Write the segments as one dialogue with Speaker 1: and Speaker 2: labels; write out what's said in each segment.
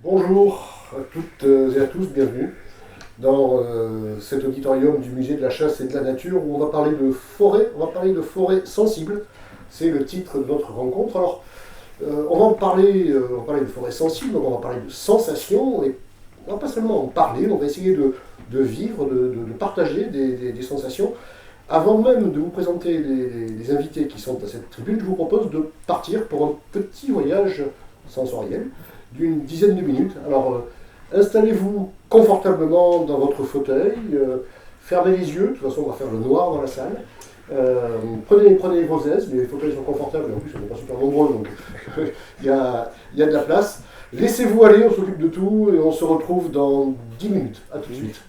Speaker 1: Bonjour à toutes et à tous, bienvenue dans cet auditorium du musée de la chasse et de la nature où on va parler de forêt, on va parler de forêt sensible, c'est le titre de notre rencontre. Alors on va parler de forêt sensible, donc on va parler de sensations, et on va pas seulement en parler, on va essayer de vivre, de partager des sensations. Avant même de vous présenter les invités qui sont à cette tribune, je vous propose de partir pour un petit voyage sensoriel d'une dizaine de minutes. Alors, installez-vous confortablement dans votre fauteuil, fermez les yeux, de toute façon on va faire le noir dans la salle. Prenez vos aises, les fauteuils sont confortables, et en plus on n'est pas super nombreux, donc il y a de la place. Laissez-vous aller, on s'occupe de tout, et on se retrouve dans 10 minutes. À tout de suite.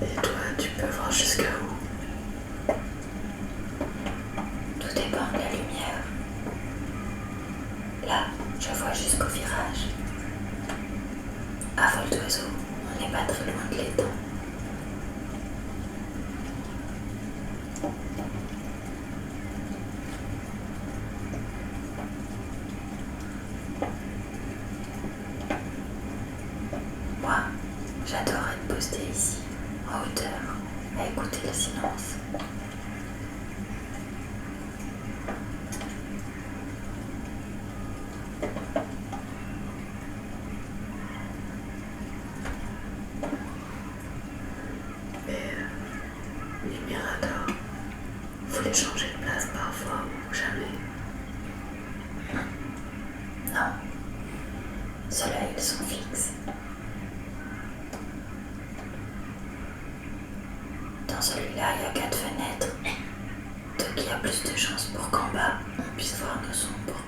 Speaker 2: Et toi, tu peux voir jusqu'à où?
Speaker 3: Tout dépend de la lumière. Là, je vois jusqu'au virage. À vol d'oiseau, on n'est pas très loin de l'étang. Moi, j'adore être posté ici, en hauteur, à écouter le silence.
Speaker 2: Les miradors, faut les changer de place parfois ou jamais.
Speaker 3: Non, ceux-là, ils sont fixes. Dans celui-là, il y a 4 fenêtres, donc il y a plus de chances pour qu'en bas, on puisse voir nos ombres.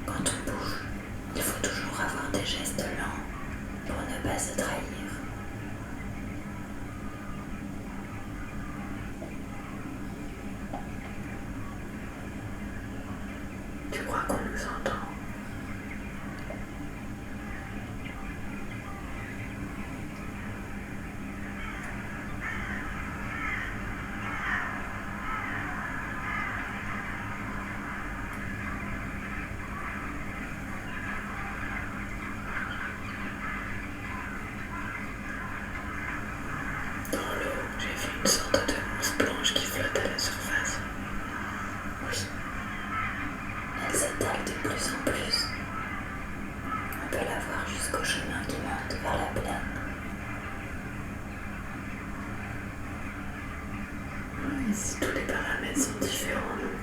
Speaker 3: Quand on bouge, il faut toujours avoir des gestes lents pour ne pas se trahir.
Speaker 2: Tu crois qu'on nous entend? Dans l'eau, j'ai vu une sorte de mousse blanche qui flotte à la surface.
Speaker 3: Oui, elle s'étale de plus en plus. On peut la voir jusqu'au chemin qui monte vers la plaine.
Speaker 2: Si tous les paramètres sont différents, non?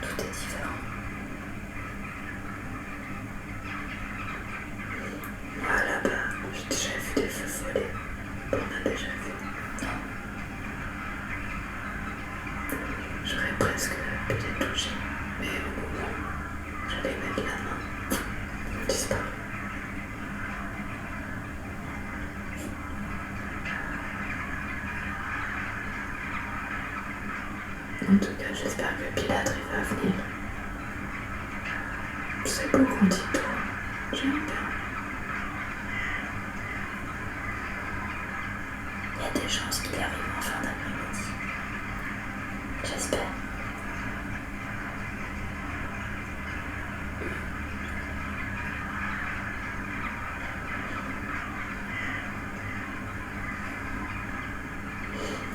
Speaker 3: Tout est différent.
Speaker 2: Moi là-bas, j'ai déjà vu des feux follets. On a déjà vu.
Speaker 3: Non,
Speaker 2: J'aurais presque pu les toucher, mais au moment où j'allais mettre la main, ils ont disparu. En tout cas, j'espère que Pilâtre il va venir. C'est beau qu'on dit toi. J'aime bien.
Speaker 3: il y a des chances qu'il arrive en fin d'après-midi. J'espère.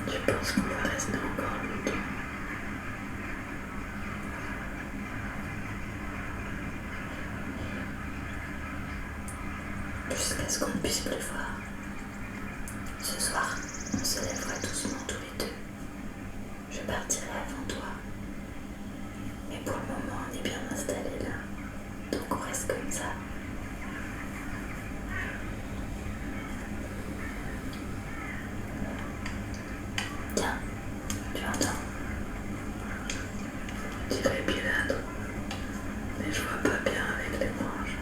Speaker 2: Je pense qu'on va rester encore longtemps.
Speaker 3: Jusqu'à ce qu'on ne puisse plus voir. Ce soir, on se lèvera doucement tous partirai avant toi. Mais pour le moment, on est bien installé là. Donc on reste comme ça. Tiens, tu entends?
Speaker 2: Je dirais Pilâtre, mais je vois pas bien avec les branches.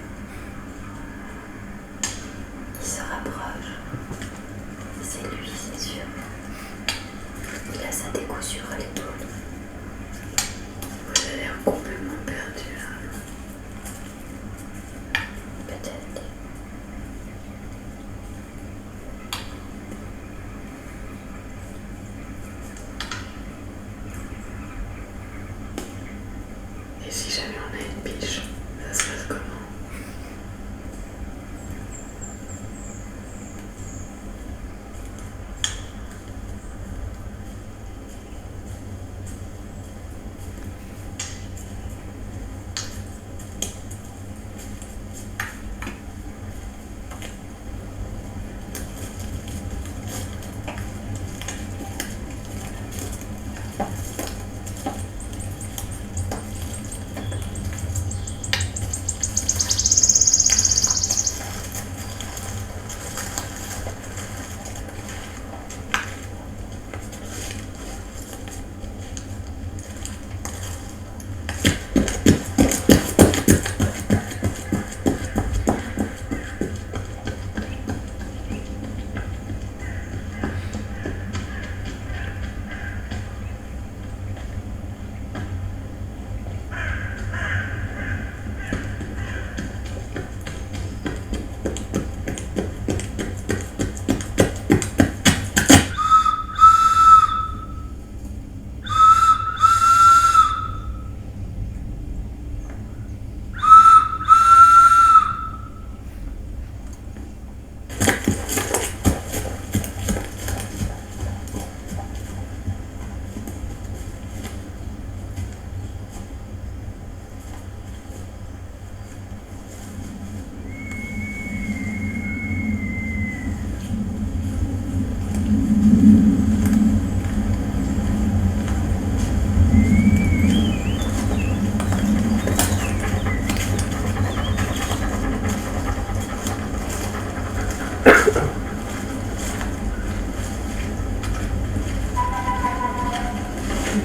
Speaker 3: Il se rapproche. C'est lui, c'est sûr. Il a sa découssure à l'épaule.
Speaker 2: Vous avez l'air complètement perdu là.
Speaker 3: Peut-être.
Speaker 2: Et si jamais on a une biche, ça se passe comment?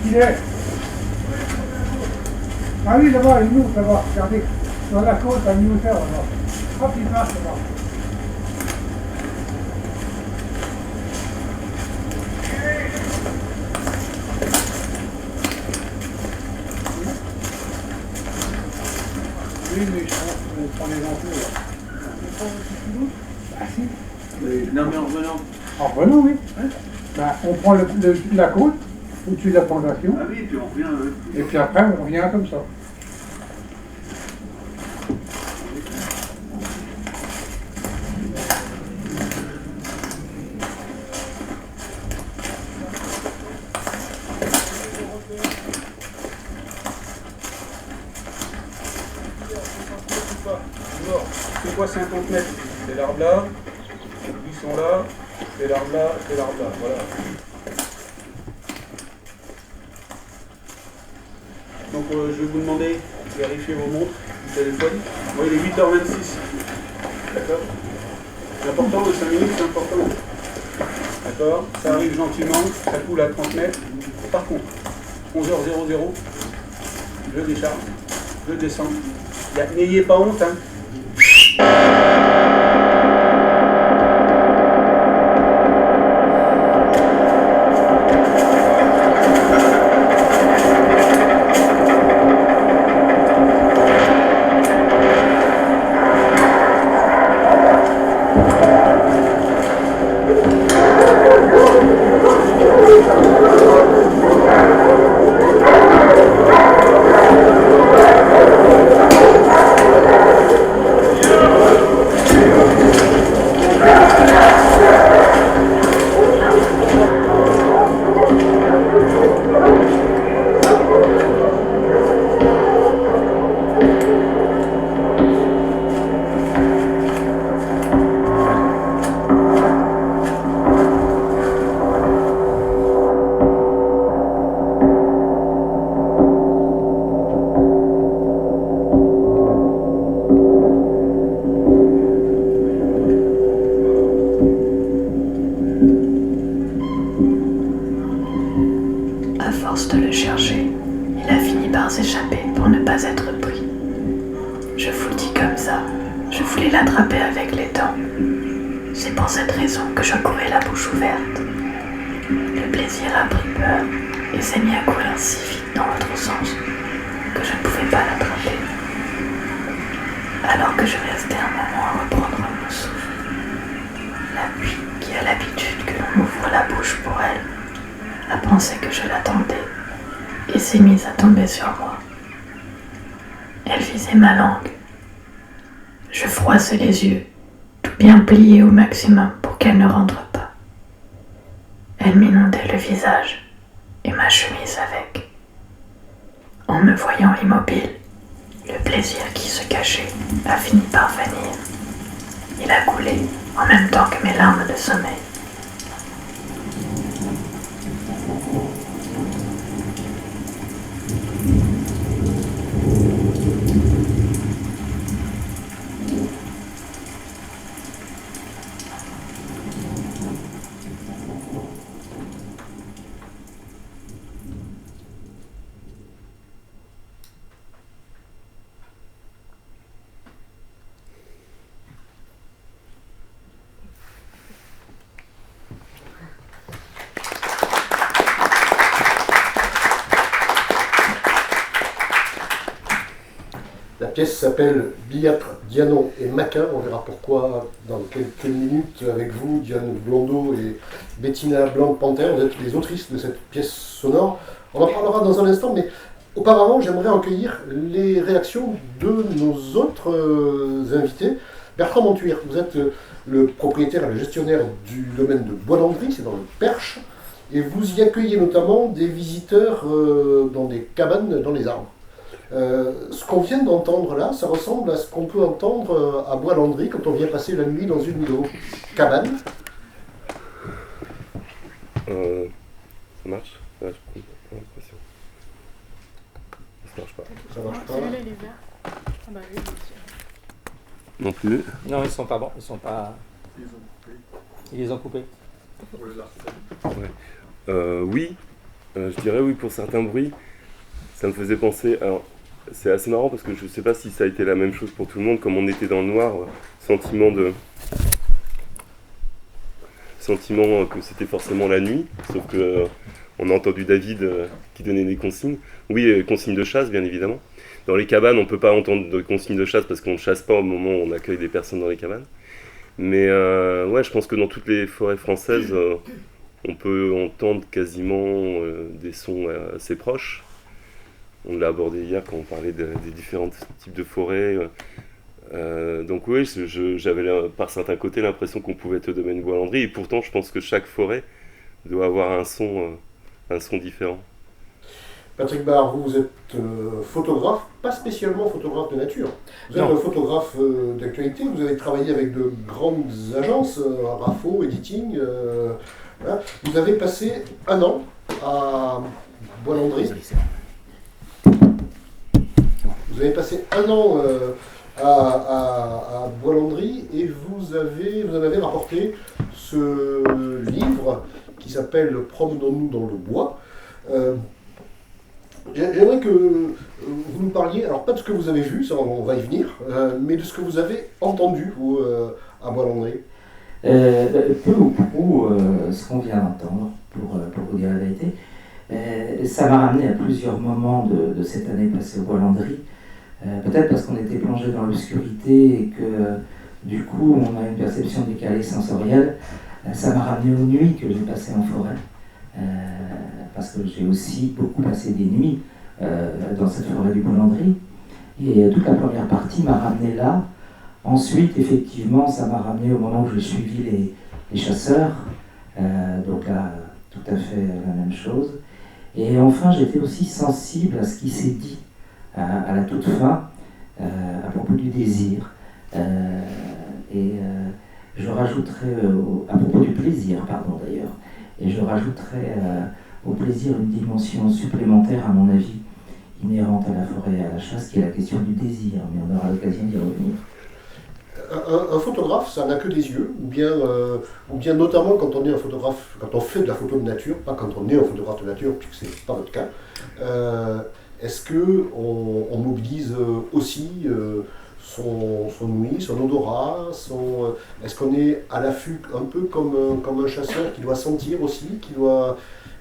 Speaker 4: Il est. Ah oui, là-bas, il nous, là-bas, regardez. Dans la côte, à nous faire, là-bas. Hop, il passe, là-bas. Oui, mais je pense qu'on prend les ampoules, là. On prend le petit bout? Ah si.
Speaker 5: Non, mais en revenant.
Speaker 4: En revenant, oui. Ben, on prend la côte, au-dessus de la fondation,
Speaker 5: Ah oui, puis on revient.
Speaker 4: et puis après, on revient comme ça.
Speaker 6: C'est quoi 50 mètres? C'est l'arbre là, les buissons là, c'est l'arbre là, c'est l'arbre là, voilà. Donc je vais vous demander de vérifier vos montres du téléphone. Moi il est 8h26. D'accord? C'est important, les 5 minutes c'est important. D'accord? Ça arrive gentiment, ça coule à 30 mètres. Par contre, 11h00, je décharge, je descends. N'ayez pas honte, hein.
Speaker 3: cherché, il a fini par s'échapper pour ne pas être pris. Je vous le dis comme ça, je voulais l'attraper avec les dents. C'est pour cette raison que je courais la bouche ouverte. Le plaisir a pris peur et s'est mis à courir si vite dans l'autre sens que je ne pouvais pas l'attraper. Alors que je restais un moment à reprendre mon souffle, la pluie, qui a l'habitude que l'on m'ouvre la bouche pour elle, a pensé que je l'attendais et s'est mise à tomber sur moi. Elle visait ma langue. Je froissais les yeux, tout bien pliés au maximum pour qu'elle ne rentre pas. Elle m'inondait le visage et ma chemise avec. En me voyant immobile, le plaisir qui se cachait a fini par venir. Il a coulé en même temps que mes larmes de sommeil.
Speaker 1: La pièce s'appelle Billâtre, Dianon et Maquin. On verra pourquoi dans quelques minutes avec vous, Diane Blondeau et Bettina Blanc-Panthère. Vous êtes les autrices de cette pièce sonore. On en parlera dans un instant, mais auparavant, j'aimerais accueillir les réactions de nos autres invités. Bertrand Montuir, vous êtes le propriétaire et le gestionnaire du domaine de Bois-Landry, c'est dans le Perche, et vous y accueillez notamment des visiteurs dans des cabanes dans les arbres. Ce qu'on vient d'entendre là, ça ressemble à ce qu'on peut entendre à Bois-Landry quand on vient passer la nuit dans une de nos cabanes.
Speaker 7: Ça marche? Ouais, j'ai pas l'impression. Ça marche pas.
Speaker 1: Ça marche pas.
Speaker 8: Celui-là, il est vert. Ah bah oui, bien sûr.
Speaker 7: Non plus.
Speaker 9: Non, ils sont pas bons. Ils sont pas. Ils les ont coupés.
Speaker 7: Ouais. Oui, je dirais oui pour certains bruits. Ça me faisait penser. Alors, c'est assez marrant parce que je sais pas si ça a été la même chose pour tout le monde. Comme on était dans le noir, sentiment que c'était forcément la nuit. Sauf que on a entendu David qui donnait des consignes. Oui, consignes de chasse, bien évidemment. Dans les cabanes, on peut pas entendre de consignes de chasse parce qu'on ne chasse pas au moment où on accueille des personnes dans les cabanes. Mais ouais, je pense que dans toutes les forêts françaises, on peut entendre quasiment des sons assez proches. On l'a abordé hier quand on parlait des différents types de forêts. Donc oui, j'avais par certains côtés l'impression qu'on pouvait être au domaine Bois-Landry. Et pourtant, je pense que chaque forêt doit avoir un son différent.
Speaker 1: Patrick Barre, vous êtes photographe, pas spécialement photographe de nature. Vous êtes un photographe d'actualité, vous avez travaillé avec de grandes agences, Rafo, Editing. Voilà. Vous avez passé un an à Bois-Landry. Vous avez passé un an à Bois-Landry et vous en avez rapporté ce livre qui s'appelle « Promenons-nous dans le bois ». J'aimerais que vous nous parliez, alors pas de ce que vous avez vu, ça on va y venir, mais de ce que vous avez entendu vous, à Bois-Landry.
Speaker 10: Peu ou prou ce qu'on vient d'entendre, pour vous dire la vérité. Ça m'a ramené à plusieurs moments de cette année passée au Bois-Landry. Peut-être parce qu'on était plongé dans l'obscurité et que du coup on a une perception décalée sensorielle. Ça m'a ramené aux nuits que j'ai passées en forêt. Parce que j'ai aussi beaucoup passé des nuits dans cette forêt du Bois-Landry. Et toute la première partie m'a ramené là. Ensuite, effectivement, ça m'a ramené au moment où j'ai suivi les chasseurs. Donc là, tout à fait la même chose. Et enfin, j'étais aussi sensible à ce qui s'est dit à la toute fin, à propos du désir. Je rajouterais, à propos du plaisir, pardon d'ailleurs, et je rajouterais au plaisir une dimension supplémentaire, à mon avis, inhérente à la forêt et à la chasse, qui est la question du désir, mais on aura l'occasion d'y revenir.
Speaker 1: un photographe, ça n'a que des yeux, ou bien notamment quand on est un photographe, quand on fait de la photo de nature, pas quand on est un photographe de nature, puisque ce n'est pas votre cas, est-ce qu'on mobilise aussi son ouïe, son odorat, est-ce qu'on est à l'affût un peu comme un chasseur qui doit sentir aussi,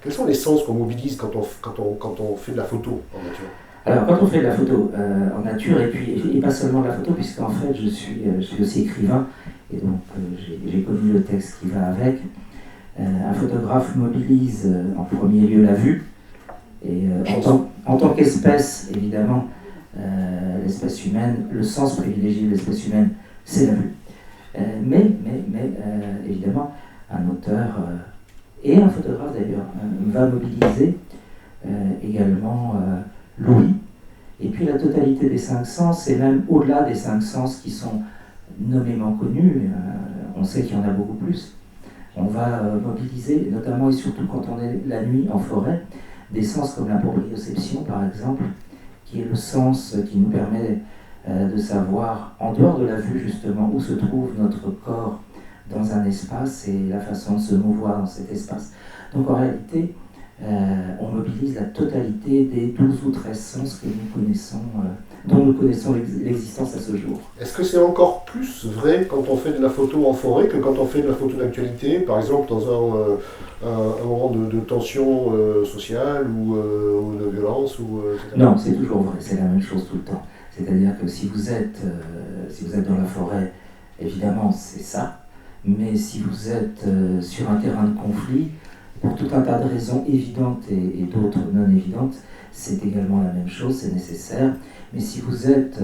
Speaker 1: quels sont les sens qu'on mobilise quand on fait de la photo en nature?
Speaker 10: Alors, quand on fait de la photo en nature, et pas seulement de la photo, puisqu'en fait, je suis aussi écrivain, et donc j'ai connu le texte qui va avec. Un photographe mobilise en premier lieu la vue, et en tant qu'espèce, évidemment, l'espèce humaine, le sens privilégié de l'espèce humaine, c'est la vue. Mais évidemment, un auteur et un photographe d'ailleurs va mobiliser également l'ouïe, et puis la totalité des 5 sens, et même au-delà des 5 sens qui sont nommément connus, on sait qu'il y en a beaucoup plus. On va mobiliser, notamment et surtout quand on est la nuit en forêt, des sens comme la proprioception par exemple, qui est le sens qui nous permet de savoir, en dehors de la vue justement, où se trouve notre corps dans un espace et la façon de se mouvoir dans cet espace. Donc en réalité, on mobilise la totalité des 12 ou 13 sens que nous connaissons, dont nous connaissons l'existence à ce jour.
Speaker 1: Est-ce que c'est encore plus vrai quand on fait de la photo en forêt que quand on fait de la photo d'actualité, par exemple dans un moment de tension sociale ou de violence etc.
Speaker 10: Non, c'est toujours vrai, c'est la même chose tout le temps. C'est-à-dire que si vous êtes dans la forêt, évidemment c'est ça, mais si vous êtes sur un terrain de conflit, pour tout un tas de raisons évidentes et d'autres non évidentes, c'est également la même chose, c'est nécessaire. Mais si vous êtes,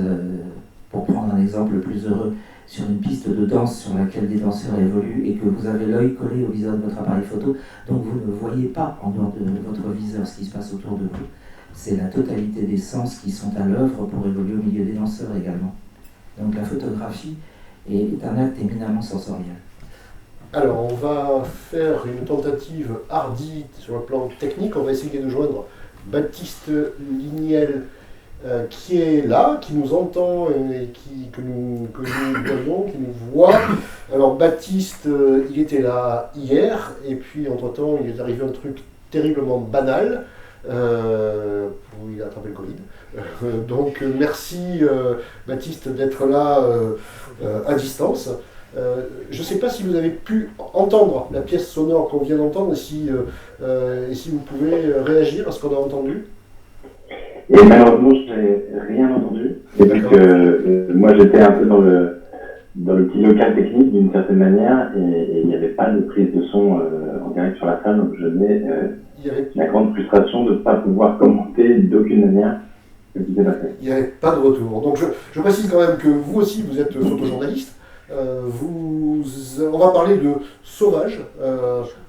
Speaker 10: pour prendre un exemple le plus heureux, sur une piste de danse sur laquelle des danseurs évoluent et que vous avez l'œil collé au viseur de votre appareil photo, donc vous ne voyez pas en dehors de votre viseur ce qui se passe autour de vous. C'est la totalité des sens qui sont à l'œuvre pour évoluer au milieu des danseurs également. Donc la photographie est un acte éminemment sensoriel.
Speaker 1: Alors, on va faire une tentative hardie sur le plan technique. On va essayer de joindre Baptiste Lignel, qui est là, qui nous entend et que nous voyons, qui nous voit. Alors, Baptiste, il était là hier, et puis entre-temps, il est arrivé un truc terriblement banal. Il a attrapé le Covid. Donc, merci Baptiste d'être là à distance. Je ne sais pas si vous avez pu entendre la pièce sonore qu'on vient d'entendre et si vous pouvez réagir à ce qu'on a entendu.
Speaker 11: Et malheureusement, je n'ai rien entendu. Et puis que moi, j'étais un peu dans le petit local technique d'une certaine manière et il n'y avait pas de prise de son en direct sur la salle. Donc je n'ai la grande frustration de ne pas pouvoir commenter d'aucune manière ce qui s'est passé. Il
Speaker 1: n'y avait pas de retour. Donc je précise quand même que vous aussi, vous êtes photojournaliste. On va parler de Sauvage,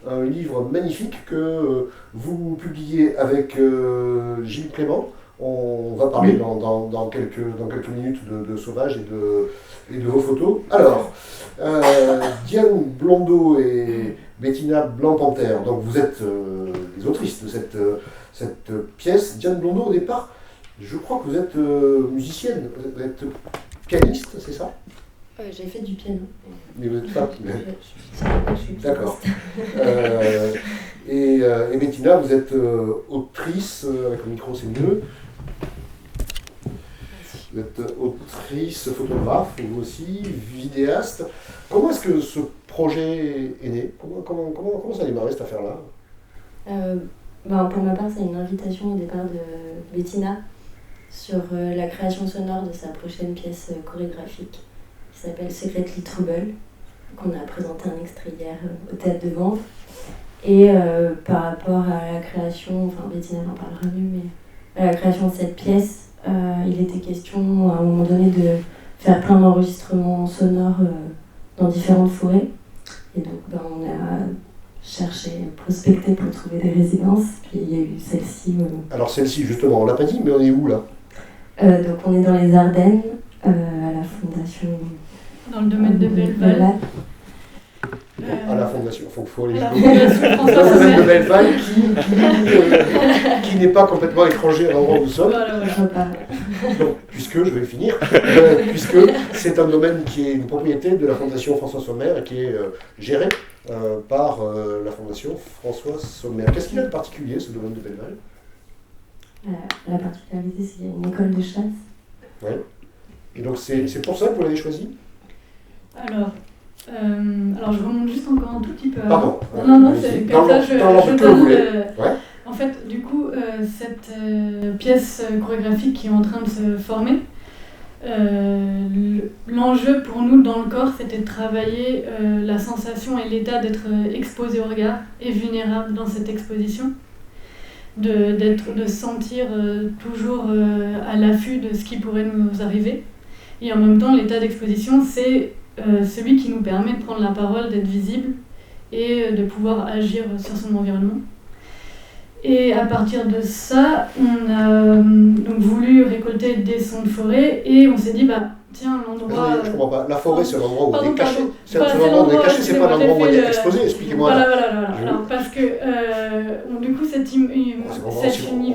Speaker 1: un livre magnifique que vous publiez avec Gilles Clément. On va parler dans quelques minutes de Sauvage et de vos photos. Alors, Diane Blondeau et Bettina Blanc-Panthère, donc vous êtes les autrices de cette pièce. Diane Blondeau, au départ, je crois que vous êtes musicienne, vous êtes pianiste, c'est ça ?
Speaker 12: J'ai fait du piano.
Speaker 1: Mais vous n'êtes pas...
Speaker 12: Je suis
Speaker 1: D'accord. Et Bettina, vous êtes autrice, avec le micro c'est mieux. Vous êtes autrice, photographe, vous aussi, vidéaste. Comment est-ce que ce projet est né ? Comment ça a démarré cette affaire-là ?
Speaker 12: Pour ma part, c'est une invitation au départ de Bettina sur la création sonore de sa prochaine pièce chorégraphique, qui s'appelle Secretly Trouble, qu'on a présenté un extrait hier au Théâtre de Vanves. Et par rapport à la création, Bettina en parlera mieux, mais à la création de cette pièce, il était question à un moment donné de faire plein d'enregistrements sonores dans différentes forêts. Et donc on a cherché, prospecté pour trouver des résidences, puis il y a eu celle-ci.
Speaker 1: Alors celle-ci justement, on l'a pas dit, mais on est où là ?
Speaker 12: Donc on est dans les Ardennes, à la fondation...
Speaker 8: Dans le domaine de Belleval.
Speaker 1: à la Fondation. Il faut aller
Speaker 13: la
Speaker 1: jouer
Speaker 13: Fondation
Speaker 1: dans le
Speaker 13: François
Speaker 1: domaine de
Speaker 13: Sommer.
Speaker 1: Bellevalle qui n'est pas complètement étranger à l'endroit où nous sommes. Donc, puisque, je vais finir, puisque c'est un domaine qui est une propriété de la Fondation François Sommer et qui est géré par la Fondation François Sommer. Qu'est-ce qu'il a de particulier, ce domaine de Bellevalle?
Speaker 12: La particularité, c'est qu'il y a une école de chasse.
Speaker 1: Ouais. Et donc c'est pour ça que vous l'avez choisi?
Speaker 13: Alors, je remonte juste encore un tout petit peu.
Speaker 1: Pardon.
Speaker 13: Non, c'est comme ça, je donne
Speaker 1: Ouais.
Speaker 13: En fait, du coup, cette pièce chorégraphique qui est en train de se former, l'enjeu pour nous dans le corps, c'était de travailler la sensation et l'état d'être exposé au regard et vulnérable dans cette exposition, de se sentir toujours à l'affût de ce qui pourrait nous arriver. Et en même temps, l'état d'exposition, c'est celui qui nous permet de prendre la parole, d'être visible et de pouvoir agir sur son environnement. Et à partir de ça, on a donc voulu récolter des sons de forêt et on s'est dit, tiens, l'endroit...
Speaker 1: Je comprends pas. La forêt, c'est l'endroit où on est caché. C'est
Speaker 13: Voilà,
Speaker 1: l'endroit où on est caché, c'est pas
Speaker 13: excusez-moi,
Speaker 1: l'endroit où on
Speaker 13: j'ai
Speaker 1: est
Speaker 13: fait
Speaker 1: exposé. Expliquez-moi.
Speaker 13: Voilà. Alors, parce que, du coup, cet univers...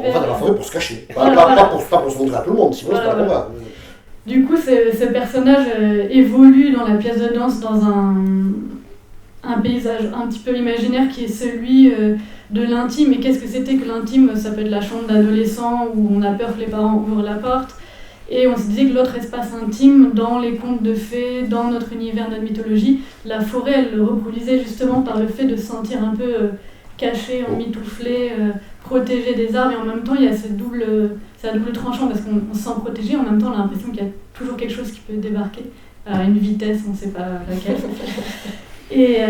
Speaker 1: On va dans la forêt pour se cacher.
Speaker 13: Voilà.
Speaker 1: Pas pour se montrer à tout le monde, sinon c'est pas un combat.
Speaker 13: Du coup, ce personnage évolue dans la pièce de danse dans un paysage un petit peu imaginaire qui est celui de l'intime. Et qu'est-ce que c'était que l'intime? Ça peut être la chambre d'adolescent où on a peur que les parents ouvrent la porte. Et on se disait que l'autre espace intime, dans les contes de fées, dans notre univers, notre mythologie, la forêt, elle le reproduisait justement par le fait de se sentir un peu caché, emmitouflé, protégé des arbres. Et en même temps, il y a cette double tranchant parce qu'on se sent protégé. En même temps, on a l'impression qu'il y a toujours quelque chose qui peut débarquer à une vitesse, on ne sait pas laquelle. Et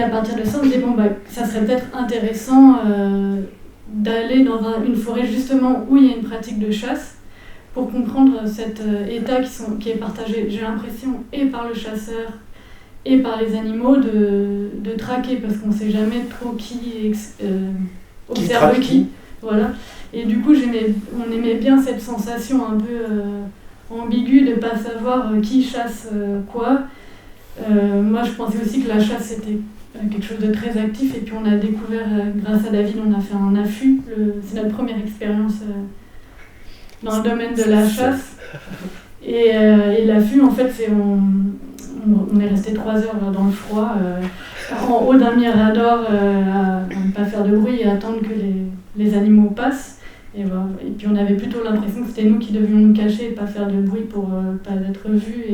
Speaker 13: à partir de ça, on se dit, ça serait peut-être intéressant d'aller dans une forêt justement où il y a une pratique de chasse pour comprendre cet état qui est partagé, j'ai l'impression, et par le chasseur et par les animaux, de traquer, parce qu'on ne sait jamais trop qui observe qui. Voilà. Et du coup, on aimait bien cette sensation un peu ambiguë de ne pas savoir qui chasse quoi. Moi, je pensais aussi que la chasse, c'était quelque chose de très actif. Et puis, on a découvert, grâce à David, on a fait un affût. C'est notre première expérience dans le domaine de la chasse. Et l'affût, en fait, on est resté 3 heures dans le froid, en haut d'un mirador, à ne pas faire de bruit et attendre que les animaux passent. Et puis, on avait plutôt l'impression que c'était nous qui devions nous cacher et pas faire de bruit pour pas être vus.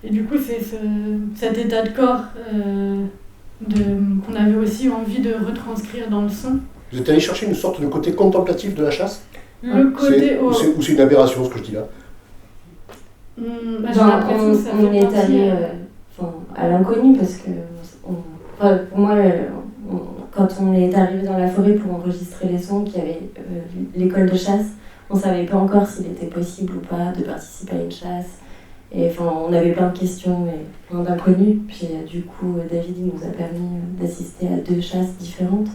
Speaker 13: Et du coup, c'est cet état de corps qu'on avait aussi envie de retranscrire dans le son.
Speaker 1: Vous êtes allé chercher une sorte de côté contemplatif de la chasse?
Speaker 13: Le côté...
Speaker 1: Ou c'est une aberration, ce que je dis là?
Speaker 12: J'ai l'impression que ça fait est allé à l'inconnu, parce que pour moi, quand on est arrivé dans la forêt pour enregistrer les sons, qu'il y avait l'école de chasse, on ne savait pas encore s'il était possible ou pas de participer à une chasse. Et on avait plein de questions et plein d'inconnus. Puis du coup, David il nous a permis d'assister à 2 chasses différentes.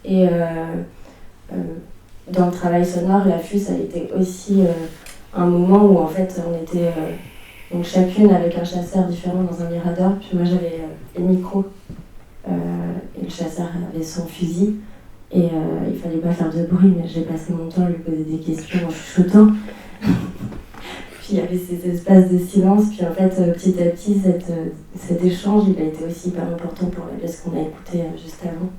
Speaker 12: Et dans le travail sonore, l'affût, ça a été aussi un moment où en fait on était donc chacune avec un chasseur différent dans un mirador. Puis moi j'avais le micro et le chasseur avait son fusil. Et il fallait pas faire de bruit, mais j'ai passé mon temps à lui poser des questions en chuchotant. Puis il y avait ces espaces de silence, puis en fait petit à petit cet échange il a été aussi hyper important pour la pièce qu'on a écoutée juste avant,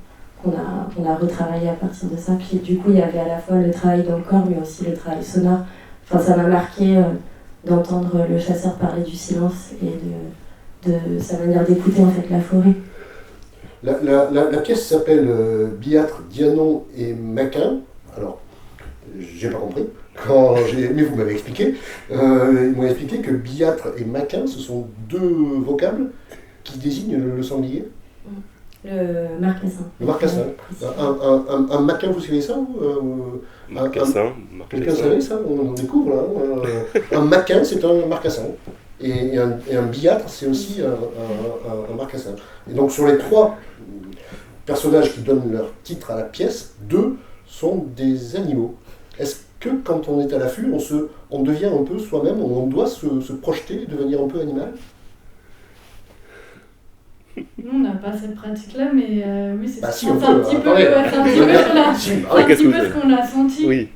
Speaker 12: qu'on a retravaillé à partir de ça. Puis du coup il y avait à la fois le travail dans le corps mais aussi le travail sonore. Enfin ça m'a marqué d'entendre le chasseur parler du silence et de sa manière d'écouter en fait la forêt.
Speaker 1: La pièce s'appelle Biatre, Dianon et Maquin. Alors, j'ai pas compris. Mais vous m'avez expliqué. Ils m'ont expliqué que Biatre et Maquin, ce sont 2 vocables qui désignent le sanglier.
Speaker 12: Le marcassin.
Speaker 1: Le marcassin. Un maquin, vous savez ça
Speaker 7: Marcassin.
Speaker 1: Quelqu'un savait ça? On découvre là. Un maquin, c'est un marcassin. Et un biatre, c'est aussi un marcassin. Et donc sur les 3 personnages qui donnent leur titre à la pièce, 2 sont des animaux. Est-ce que quand on est à l'affût, on devient un peu soi-même, on doit se projeter, devenir un peu animal?
Speaker 13: Nous, on n'a pas cette pratique-là, mais oui, c'est
Speaker 1: Bah, si,
Speaker 13: c'est
Speaker 1: on
Speaker 13: un
Speaker 1: peut,
Speaker 13: petit peu,
Speaker 1: attendez.
Speaker 13: ouais, c'est un petit peu
Speaker 1: Si,
Speaker 13: c'est
Speaker 1: ah,
Speaker 13: un
Speaker 7: qu'est-ce
Speaker 13: petit
Speaker 7: que
Speaker 13: peu
Speaker 7: vous
Speaker 13: ce qu'on a senti.
Speaker 7: Oui.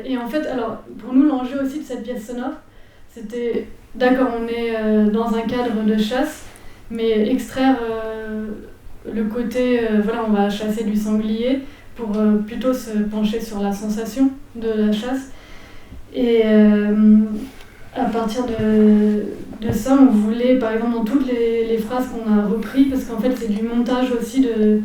Speaker 13: Et en fait, alors, pour nous, l'enjeu aussi de cette pièce sonore, c'était, d'accord, on est dans un cadre de chasse, mais extraire le côté, voilà, on va chasser du sanglier pour plutôt se pencher sur la sensation de la chasse. Et à partir de ça, on voulait, par exemple, dans toutes les phrases qu'on a repris, parce qu'en fait, c'est du montage aussi de...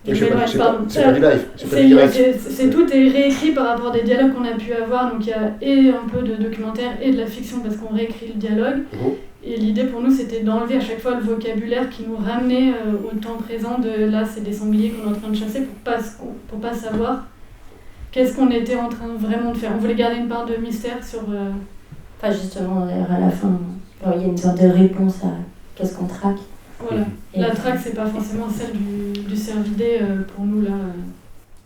Speaker 1: C'est pas du live, c'est pas du direct.
Speaker 13: Tout est réécrit par rapport à des dialogues qu'on a pu avoir, donc il y a et un peu de documentaire et de la fiction parce qu'on réécrit le dialogue. Et l'idée pour nous c'était d'enlever à chaque fois le vocabulaire qui nous ramenait au temps présent de là c'est des sangliers qu'on est en train de chasser pour pas savoir qu'est-ce qu'on était en train vraiment de faire. On voulait garder une part de mystère sur...
Speaker 12: Enfin justement, à la fin, il y a une sorte de réponse à qu'est-ce qu'on traque.
Speaker 13: Voilà, la traque c'est pas forcément celle du cervidé pour nous là.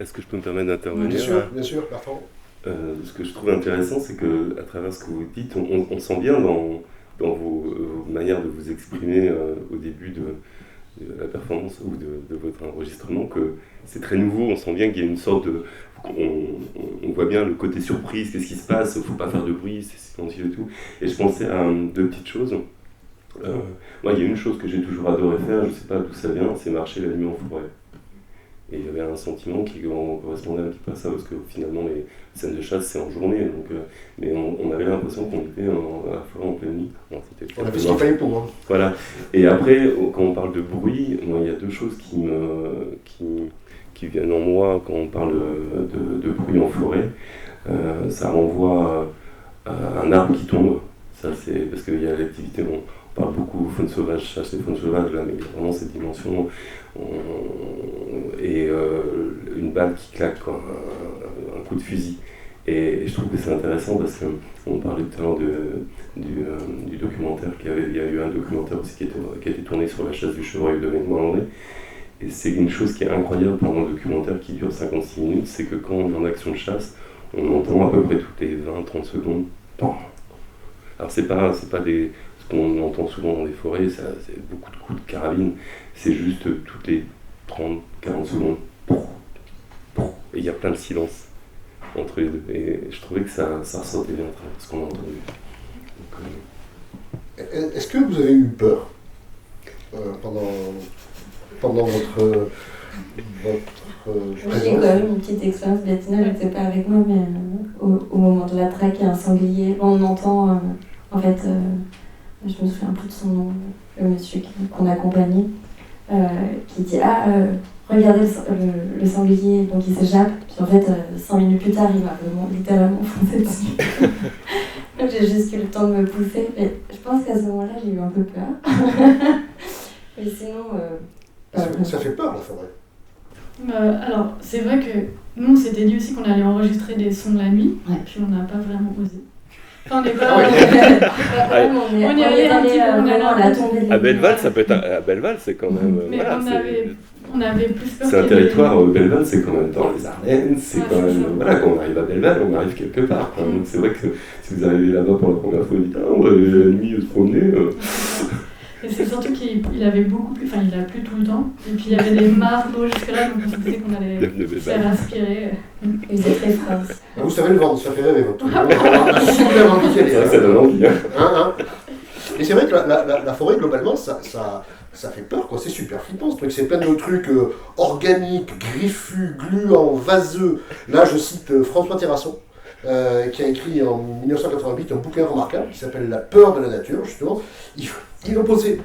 Speaker 7: Est-ce que je peux me permettre d'intervenir?
Speaker 1: Bien sûr, Bertrand.
Speaker 7: Ce que je trouve intéressant, c'est qu'à travers ce que vous dites, on sent bien dans vos manières de vous exprimer au début de la performance ou de votre enregistrement que c'est très nouveau. On sent bien qu'il y a une sorte de... On voit bien le côté surprise, qu'est-ce qui se passe, il ne faut pas faire de bruit, c'est silencieux et tout. Et je pensais à deux petites choses. Moi, il y a une chose que j'ai toujours adoré faire, je ne sais pas d'où ça vient, c'est marcher la nuit en forêt. Et il y avait un sentiment qui correspondait un petit peu à ça, parce que finalement, les scènes de chasse, c'est en journée, donc, mais on avait l'impression qu'on était à la forêt en pleine nuit.
Speaker 1: On a fait ce qu'il fallait pour moi.
Speaker 7: Voilà. Et après, quand on parle de bruit, moi, il y a deux choses qui viennent en moi quand on parle de bruit en forêt. Ça renvoie à un arbre qui tombe. Ça, c'est parce qu'il y a l'activité, on parle beaucoup faune sauvage, chasse et faune sauvage, là, mais il y a vraiment cette dimension. Et une balle qui claque, quoi, un coup de fusil. Et je trouve que c'est intéressant parce qu'on parlait tout à l'heure du documentaire, il y a eu un documentaire aussi qui a été tourné sur la chasse du chevreuil de Vendée. Et c'est une chose qui est incroyable pendant le documentaire qui dure 56 minutes, c'est que quand on est en action de chasse, on entend à peu près toutes les 20-30 secondes. Alors c'est pas des... Ce qu'on entend souvent dans les forêts, c'est beaucoup de coups de carabine, c'est juste toutes les 30-40 secondes. Et il y a plein de silence entre les deux. Et je trouvais que ça ressortait bien à travers ce qu'on a entendu.
Speaker 1: Est-ce que vous avez eu peur pendant votre
Speaker 12: j'ai quand même une petite expérience, Bettina n'était pas avec moi, mais au moment de la traque, il y a un sanglier. On entend, en fait, je me souviens plus de son nom, le monsieur qu'on accompagnait, qui dit regardez le sanglier, donc il s'échappe. Puis en fait, 5 minutes plus tard, il m'a vraiment littéralement foncé dessus. Donc j'ai juste eu le temps de me pousser. Mais je pense qu'à ce moment-là, j'ai eu un peu peur. Mais sinon...
Speaker 1: ça fait peur, la forêt.
Speaker 13: Alors, c'est vrai que nous, on s'était dit aussi qu'on allait enregistrer des sons de la nuit, puis on n'a pas vraiment osé. Enfin, on n'est pas... on y allait un petit peu,
Speaker 7: à Belleval, ça peut être... À Belleval, c'est quand même...
Speaker 13: Mais
Speaker 7: voilà,
Speaker 13: on avait plus peur.
Speaker 7: C'est un territoire, Belleval, c'est quand même dans les Ardennes, c'est quand même... Voilà, quand on arrive à Belleval, on arrive quelque part. Donc c'est vrai que si vous arrivez là-bas pour la première fois, vous dites « Ah, on va la nuit se promener...
Speaker 13: Et c'est surtout qu'il avait beaucoup plu, enfin il a plu tout le temps, et puis il y avait des mares d'eau jusque-là, donc on se disait qu'on allait se faire aspirer.
Speaker 12: Il faisait très froid.
Speaker 1: Vous savez le vent, ça fait rêver votre truc. On a super envie d'y aller.
Speaker 7: C'est vrai que ça donne envie.
Speaker 1: Et c'est vrai que la forêt, globalement, ça fait peur, quoi. C'est super flippant ce truc. C'est plein de trucs organiques, griffus, gluants, vaseux. Là, je cite François Terrasson, qui a écrit en 1988 un bouquin remarquable qui s'appelle La peur de la nature, justement. Il opposait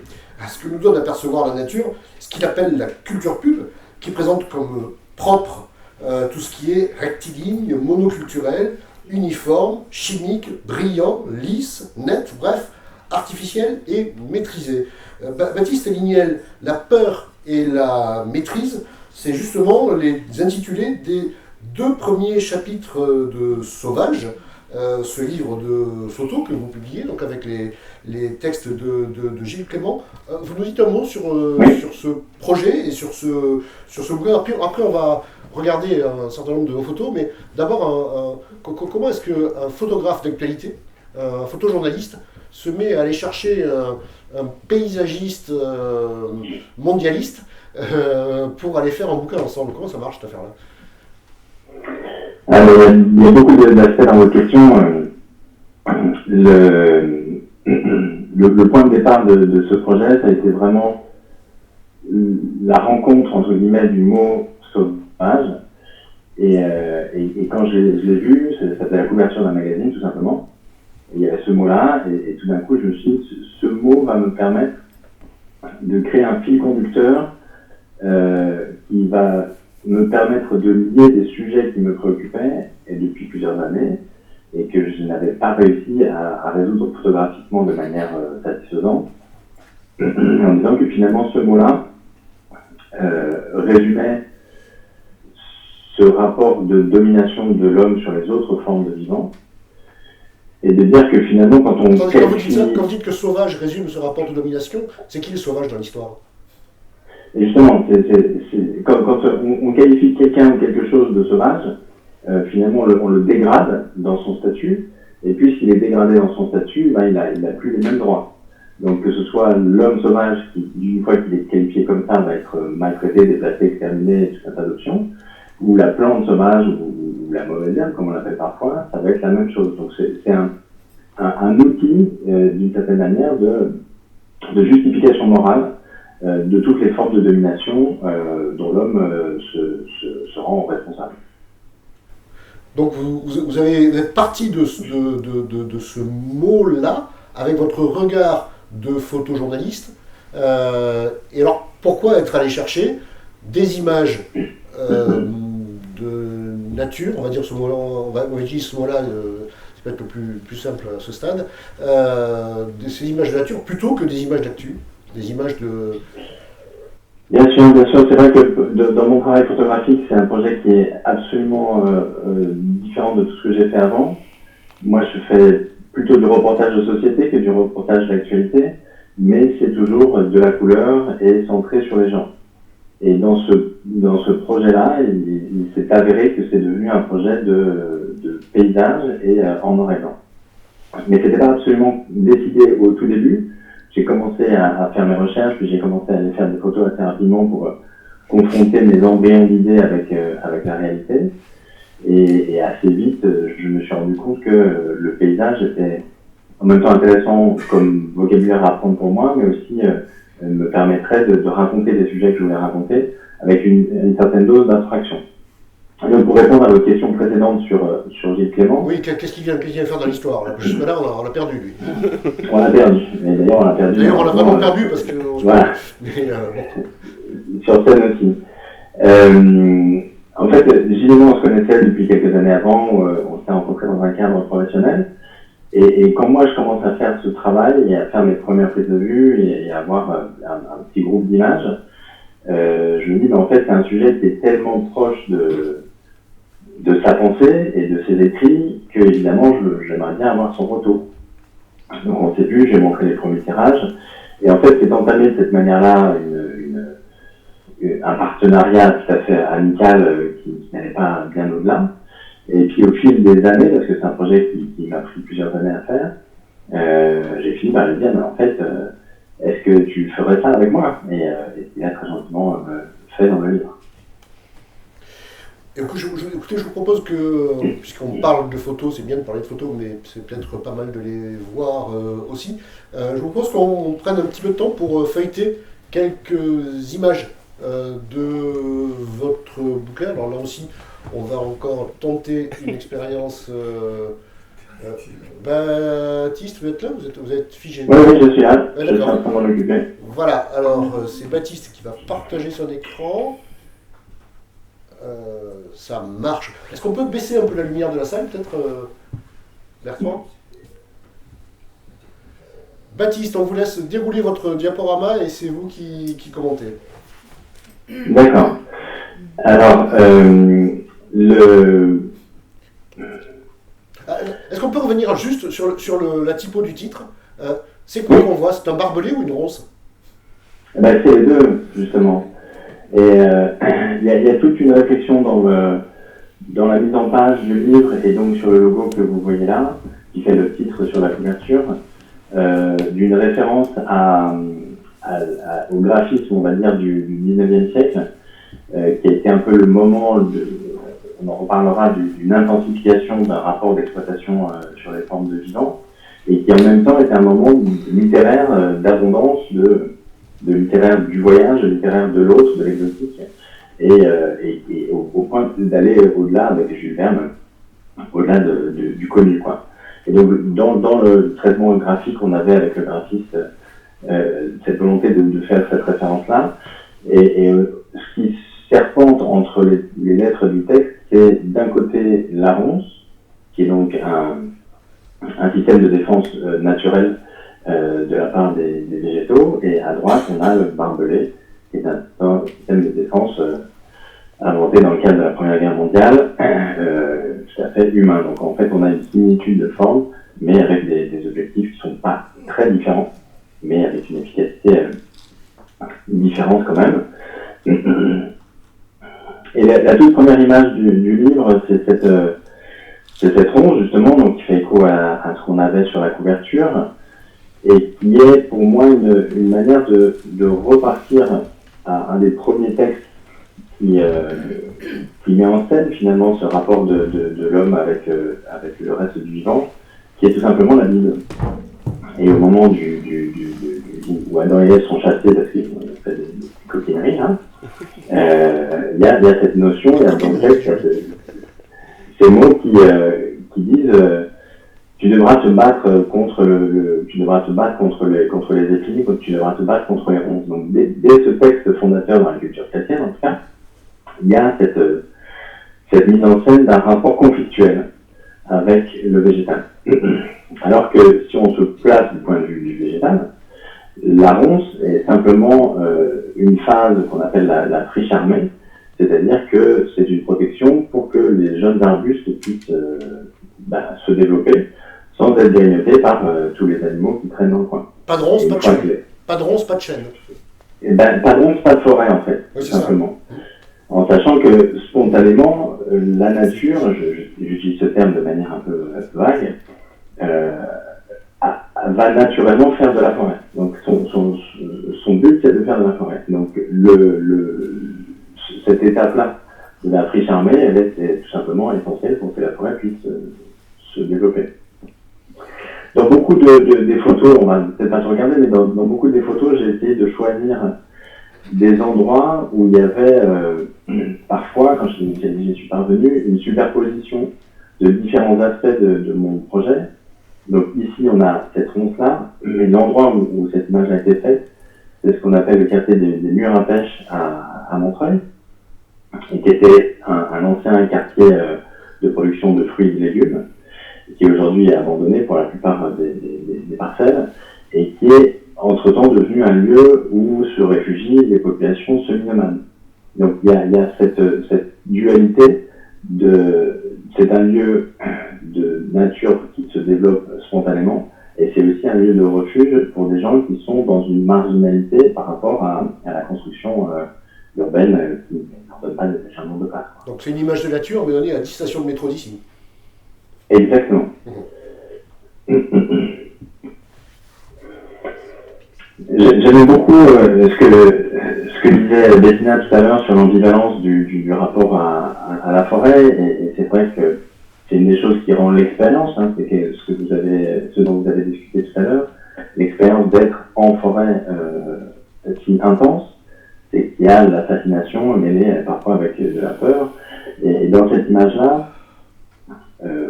Speaker 1: à ce que nous donne à percevoir la nature, ce qu'il appelle la culture pub, qui présente comme propre tout ce qui est rectiligne, monoculturel, uniforme, chimique, brillant, lisse, net, bref, artificiel et maîtrisé. Baptiste Hélignel, la peur et la maîtrise, c'est justement les intitulés des 2 premiers chapitres de Sauvage, ce livre de photos que vous publiez, donc avec les textes de Gilles Clément. Vous nous dites un mot sur ce projet et sur ce bouquin. Après, on va regarder un certain nombre de vos photos, mais d'abord, comment est-ce qu'un photographe d'actualité, un photojournaliste, se met à aller chercher un paysagiste mondialiste pour aller faire un bouquin ensemble. Comment ça marche cette affaire-là?
Speaker 11: Il y a beaucoup d'aspects dans votre question. Le point de départ de ce projet, ça a été vraiment la rencontre, entre guillemets, du mot sauvage. Et quand je l'ai vu, c'était la couverture d'un magazine, tout simplement. Et il y avait ce mot-là, et tout d'un coup, je me suis dit, ce mot va me permettre de créer un fil conducteur qui va me permettre de lier des sujets qui me préoccupaient, et depuis plusieurs années, et que je n'avais pas réussi à résoudre photographiquement de manière satisfaisante, en disant que finalement ce mot-là résumait ce rapport de domination de l'homme sur les autres formes de vivants, et de dire que finalement quand on...
Speaker 1: Quand vous dites que sauvage résume ce rapport de domination, c'est qui le sauvage dans l'histoire?
Speaker 11: Et justement, quand on qualifie quelqu'un ou quelque chose de sauvage, finalement on le dégrade dans son statut, et puisqu'il est dégradé dans son statut, il n'a plus les mêmes droits. Donc que ce soit l'homme sauvage qui, une fois qu'il est qualifié comme ça, va être maltraité, déplacé, exterminé, tout un tas d'options, ou la plante sauvage, ou la mauvaise herbe, comme on l'appelle parfois, ça va être la même chose. Donc c'est un outil, d'une certaine manière, de justification morale de toutes les formes de domination dont l'homme se rend responsable.
Speaker 1: Donc vous êtes parti de ce mot-là, avec votre regard de photojournaliste. Et alors, pourquoi être allé chercher des images de nature, on va dire ce mot-là, on va utiliser ce mot-là, c'est peut-être le plus simple à ce stade, ces images de nature plutôt que des images d'actu, des images de...
Speaker 11: Bien sûr, c'est vrai que dans mon travail photographique, c'est un projet qui est absolument différent de tout ce que j'ai fait avant. Moi, je fais plutôt du reportage de société que du reportage d'actualité, mais c'est toujours de la couleur et centré sur les gens. Et dans ce projet-là, il s'est avéré que c'est devenu un projet de paysage et en noir et blanc. Mais c'était pas absolument décidé au tout début. J'ai commencé à faire mes recherches, puis j'ai commencé à aller faire des photos assez rapidement pour confronter mes embryons d'idées avec la réalité. Et assez vite, je me suis rendu compte que le paysage était en même temps intéressant comme vocabulaire à apprendre pour moi, mais aussi me permettrait de raconter des sujets que je voulais raconter avec une certaine dose d'abstraction. Et donc pour répondre à votre question précédente sur Gilles Clément...
Speaker 1: Oui, qu'est-ce qu'il vient faire dans l'histoire? Jusque-là, on l'a perdu, lui.
Speaker 11: On l'a perdu, mais d'ailleurs on l'a perdu.
Speaker 1: D'ailleurs on l'a vraiment perdu parce que...
Speaker 11: Voilà. Sur scène aussi. En fait, Gilles et moi, on se connaissait depuis quelques années avant, on s'est rencontrés dans un cadre professionnel. Et quand moi je commence à faire ce travail et à faire mes premières prises de vue et à avoir un petit groupe d'images, je me dis, en fait, c'est un sujet qui est tellement proche de sa pensée et de ses écrits que, évidemment, j'aimerais bien avoir son retour. Donc on s'est vu, j'ai montré les premiers tirages, et en fait, c'est entamé de cette manière-là un partenariat tout à fait amical qui n'allait pas bien au-delà. Et puis au fil des années, parce que c'est un projet qui m'a pris plusieurs années à faire, j'ai fini par lui dire, mais en fait, est-ce que tu ferais ça avec moi? Et il a très gentiment fait dans le livre.
Speaker 1: Écoutez, je vous propose que, puisqu'on parle de photos, c'est bien de parler de photos, mais c'est peut-être pas mal de les voir aussi. Je vous propose qu'on prenne un petit peu de temps pour feuilleter quelques images de votre bouquin. Alors là aussi, on va encore tenter une expérience. Baptiste, vous êtes là? Vous êtes figé?
Speaker 11: Oui, je suis là. Je suis en train de m'en occuper.
Speaker 1: Voilà, alors c'est Baptiste qui va partager son écran. Ça marche. Est-ce qu'on peut baisser un peu la lumière de la salle, peut-être, Bertrand? Baptiste, on vous laisse dérouler votre diaporama et c'est vous qui commentez.
Speaker 11: D'accord. Alors,
Speaker 1: est-ce qu'on peut revenir juste sur la typo du titre? C'est quoi qu'on voit? C'est un barbelé ou une ronce?
Speaker 11: C'est les deux, justement. Et il y a toute une réflexion dans la mise en page du livre et donc sur le logo que vous voyez là, qui fait le titre sur la couverture, d'une référence au graphisme, on va dire, du 19e siècle, qui a été un peu le moment, on en reparlera, d'une intensification d'un rapport d'exploitation sur les formes de vivant, et qui en même temps était un moment littéraire d'abondance, de littéraire du voyage, de littéraire de l'autre, de l'exotique, et au point d'aller au-delà avec Jules Verne, au-delà du connu, quoi. Et donc, dans le traitement graphique qu'on avait avec le graphiste, cette volonté de faire cette référence-là, et ce qui serpente entre les lettres du texte, c'est d'un côté la ronce, qui est donc un système de défense naturel de la part des végétaux, et à droite, on a le barbelé, qui est un système de défense inventé dans le cadre de la Première Guerre mondiale, tout à fait humain. Donc en fait, on a une similitude de forme, mais avec des objectifs qui ne sont pas très différents, mais avec une efficacité différente quand même. Et la toute première image du livre, c'est cette ronce, justement, donc qui fait écho à ce qu'on avait sur la couverture, et qui est pour moi une manière de repartir à un des premiers textes qui met en scène finalement ce rapport de l'homme avec le reste du vivant, qui est tout simplement la Bible. Et au moment où Adam et Ève sont chassés parce qu'ils ont fait des coquineries, il y a cette notion, il y a dans le texte ces mots qui disent tu devras te battre contre les épis, tu devras te battre contre les ronces. Donc dès ce texte fondateur dans la culture chrétienne, en tout cas, il y a cette mise en scène d'un rapport conflictuel avec le végétal. Alors que si on se place du point de vue du végétal, la ronce est simplement une phase qu'on appelle la friche armée, c'est-à-dire que c'est une protection pour que les jeunes arbustes puissent se développer sans être grignotés par tous les animaux qui traînent dans le coin.
Speaker 1: Pas de ronce, pas de chêne. Pas de ronce, pas de chêne.
Speaker 11: Pas de ronce, pas de forêt en fait,
Speaker 1: oui,
Speaker 11: simplement. En sachant que spontanément, la nature, j'utilise ce terme de manière un peu vague, va naturellement faire de la forêt. Donc son but, c'est de faire de la forêt. Donc cette étape-là de la friche armée, elle est tout simplement essentielle pour que la forêt puisse se développer. Dans beaucoup des photos, on va peut-être pas se regarder, mais dans beaucoup des photos, j'ai essayé de choisir des endroits où il y avait parfois, quand j'y suis parvenu, une superposition de différents aspects de mon projet. Donc ici, on a cette ronce-là, mais l'endroit où cette image a été faite, c'est ce qu'on appelle le quartier des murs à pêche à Montreuil, et qui était un ancien quartier de production de fruits et de légumes, qui aujourd'hui est abandonné pour la plupart des parcelles, et qui est entre-temps devenu un lieu où se réfugient les populations semi-nomades. Donc il y a cette dualité c'est un lieu de nature qui se développe spontanément, et c'est aussi un lieu de refuge pour des gens qui sont dans une marginalité par rapport à la construction urbaine qui ne leur donne pas nécessairement de place.
Speaker 1: Donc c'est une image de nature, mais donnée à 10 stations de métro d'ici.
Speaker 11: Exactement. J'aimais beaucoup ce que disait Bettina tout à l'heure sur l'ambivalence du rapport à la forêt, et c'est vrai que c'est une des choses qui rend l'expérience, c'est ce dont vous avez discuté tout à l'heure, l'expérience d'être en forêt si intense, c'est qu'il y a la fascination mêlée parfois avec de la peur, et dans cette image-là,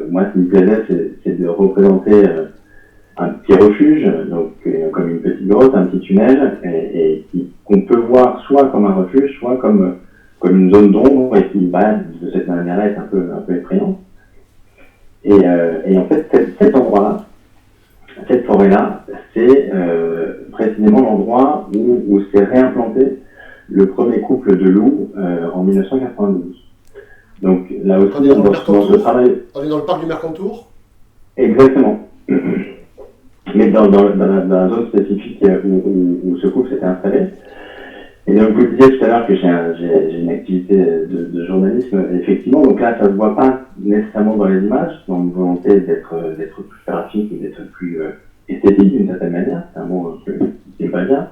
Speaker 11: moi ce qui me plaisait, c'est de représenter un petit refuge, donc comme une petite grotte, un petit tunnel, et qu'on peut voir soit comme un refuge, soit comme une zone d'ombre, et qui de cette manière-là est un peu effrayant. Et en fait, cet endroit-là, cette forêt-là, c'est précisément l'endroit où s'est réimplanté le premier couple de loups en 1992. Donc là aussi, on commence le travail.
Speaker 1: On est dans le parc du Mercantour.
Speaker 11: Exactement. Mais dans la zone spécifique où ce couple s'était installé. Et donc vous disiez tout à l'heure que j'ai une activité de journalisme, effectivement, donc là ça ne se voit pas nécessairement dans les images, dans une volonté d'être plus graphique et d'être plus esthétique d'une certaine manière, c'est un mot qui n'est pas bien.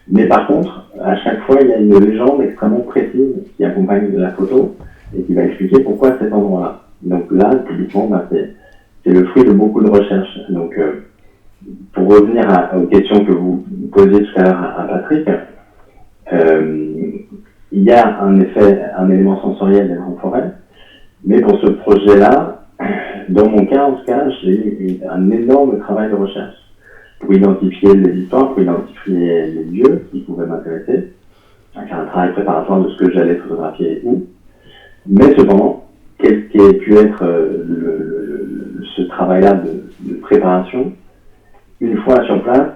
Speaker 11: Mais par contre, à chaque fois, il y a une légende extrêmement précise qui accompagne de la photo et qui va expliquer pourquoi cet endroit-là. Donc là, typiquement, c'est le fruit de beaucoup de recherches. Donc, pour revenir aux questions que vous posiez tout à l'heure à Patrick, il y a en effet un élément sensoriel d'être en forêt, mais pour ce projet-là, dans mon cas, en tout cas, j'ai eu un énorme travail de recherche pour identifier les histoires, pour identifier les lieux qui pouvaient m'intéresser, faire un travail préparatoire de ce que j'allais photographier et où. Mais cependant, quel qui a pu être ce travail-là de préparation, une fois sur place,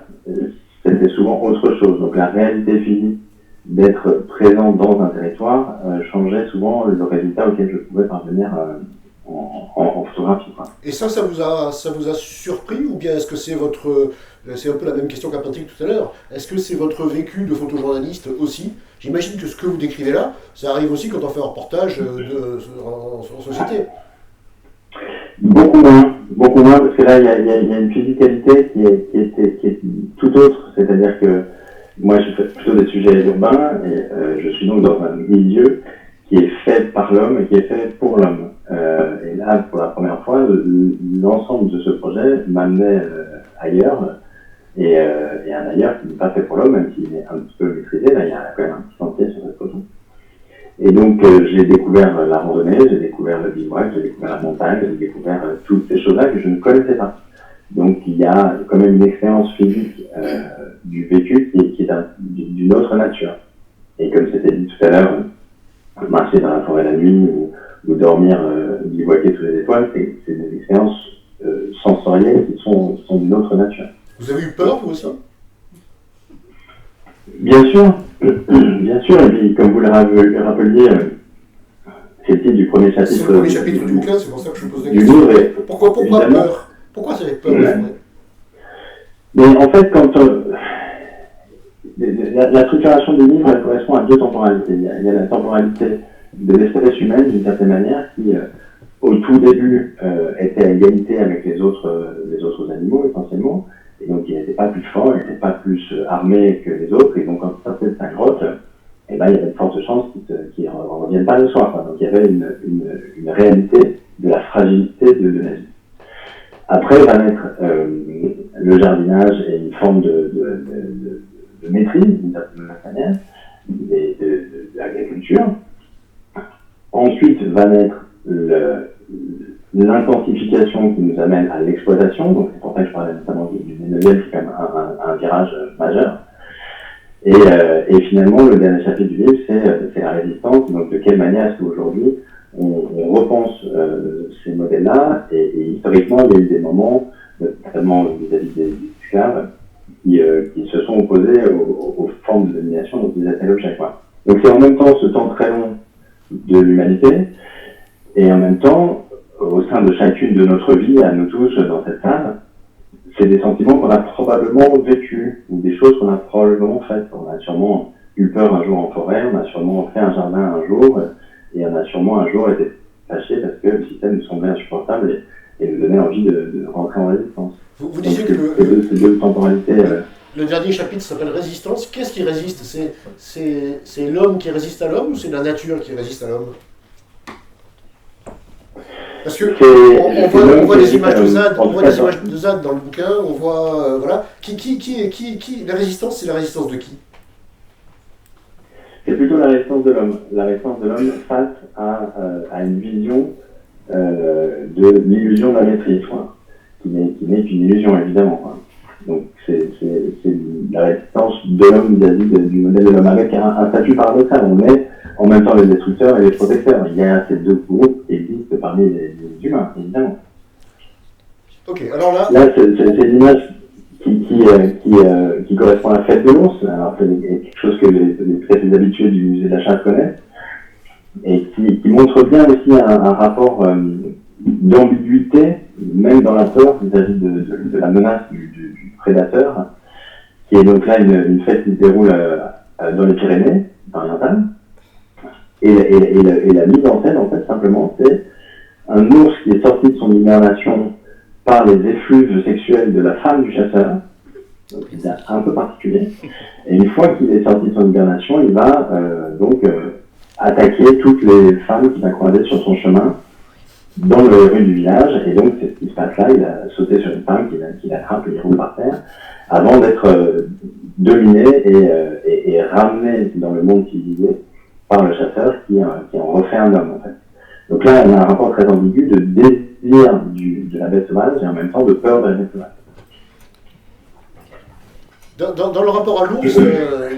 Speaker 11: c'était souvent autre chose. Donc la réalité physique d'être présent dans un territoire changeait souvent le résultat auquel je pouvais parvenir en photographie. Quoi.
Speaker 1: Et ça vous a surpris, ou bien est-ce que c'est c'est un peu la même question qu'à Patrick tout à l'heure, est-ce que c'est votre vécu de photojournaliste aussi? J'imagine que ce que vous décrivez là, ça arrive aussi quand on fait un reportage en société.
Speaker 11: Beaucoup moins, parce que là, il y a une physicalité qui est tout autre, c'est-à-dire que moi, je fais plutôt des sujets urbains, et je suis donc dans un milieu qui est fait par l'homme et qui est fait pour l'homme. Et là, pour la première fois, l'ensemble de ce projet m'amenait ailleurs, et un ailleurs qui n'est pas fait pour l'homme, même s'il est un petit peu maîtrisé. Là, il y a quand même un petit sentier sur cette photo. Et donc, j'ai découvert la randonnée, j'ai découvert le bivouac, j'ai découvert la montagne, j'ai découvert toutes ces choses-là que je ne connaissais pas. Donc, il y a quand même une expérience physique du vécu qui est d'une autre nature. Et comme c'était dit tout à l'heure, marcher dans la forêt la nuit ou dormir, bivouaquer sous les étoiles, c'est des expériences sensorielles qui sont d'une autre nature.
Speaker 1: Vous avez eu peur, vous aussi?
Speaker 11: Bien sûr, et puis comme vous le rappeliez, c'est le titre du premier chapitre.
Speaker 1: C'est le premier chapitre du bouquin, c'est pour ça que je vous pose la question. Pourquoi peur? Pourquoi ça fait peur?
Speaker 11: Mais en fait, quand la structuration du livre, elle correspond à deux temporalités. Il y a la temporalité de l'espèce humaine, d'une certaine manière, qui au tout début était à égalité avec les autres animaux, essentiellement. Et donc, il n'était pas plus fort, il n'était pas plus armé que les autres. Et donc, quand il sortait de sa grotte, il y avait de fortes chances qu'il ne revienne pas le soir. Quoi. Donc, il y avait une réalité de la fragilité de la vie. Après, va naître le jardinage et une forme de maîtrise, d'une certaine manière, de l'agriculture. Ensuite, va naître l'intensification qui nous amène à l'exploitation, donc c'est pour ça que je parlais notamment du Ménoviel, c'est quand même un virage majeur. Et finalement, le dernier chapitre du livre, c'est la résistance, donc de quelle manière est-ce qu'aujourd'hui on repense ces modèles-là, et historiquement, il y a eu des moments, notamment vis-à-vis des esclaves, qui se sont opposés aux formes de domination dont ils étaient l'objet. Donc c'est en même temps ce temps très long de l'humanité, et en même temps, au sein de chacune de notre vie, à nous tous dans cette salle, c'est des sentiments qu'on a probablement vécus, ou des choses qu'on a probablement faites. On a sûrement eu peur un jour en forêt, on a sûrement fait un jardin un jour, et on a sûrement un jour été fâché parce que le système nous semblait insupportable et nous donnait envie de rentrer en résistance.
Speaker 1: Vous disiez que
Speaker 11: ces deux temporalités...
Speaker 1: Le dernier chapitre s'appelle Résistance. Qu'est-ce qui résiste? C'est l'homme qui résiste à l'homme, ou c'est la nature qui résiste à l'homme? Parce que on voit des images de ZAD, dans le bouquin, on voit voilà. La résistance, c'est la résistance de qui?
Speaker 11: C'est plutôt la résistance de l'homme. La résistance de l'homme face à une vision de l'illusion de la maîtrise, quoi, qui n'est qu'une illusion, évidemment. Quoi. Donc c'est la résistance de l'homme vis-à-vis du modèle de l'homme, avec un statut paradoxal. On est en même temps les destructeurs et les protecteurs. Il y a ces deux groupes qui existent parmi les humains, évidemment.
Speaker 1: Ok, alors là...
Speaker 11: Là, c'est l'image qui correspond à la fête de l'ours. Alors, c'est quelque chose que les très habitués du musée de la chasse connaissent, et qui montre bien aussi un rapport d'ambiguïté, même dans la peur vis-à-vis de la menace du prédateur, qui est donc là une fête qui se déroule dans les Pyrénées orientales. Et la mise en scène, en fait, simplement, c'est un ours qui est sorti de son hibernation par les effluves sexuels de la femme du chasseur. Donc c'est un peu particulier. Et une fois qu'il est sorti de son hibernation, il va attaquer toutes les femmes qu'il va croiser sur son chemin dans les rues du village. Et donc c'est ce qui se passe là, il a sauté sur une femme qu'il attrape et il roule par terre, avant d'être dominé et ramené dans le monde civilisé par le chasseur qui en refait un homme en fait. Donc là on a un rapport très ambigu de désir de la bête sauvage et en même temps de peur de la bête sauvage.
Speaker 1: Dans le rapport à l'ours,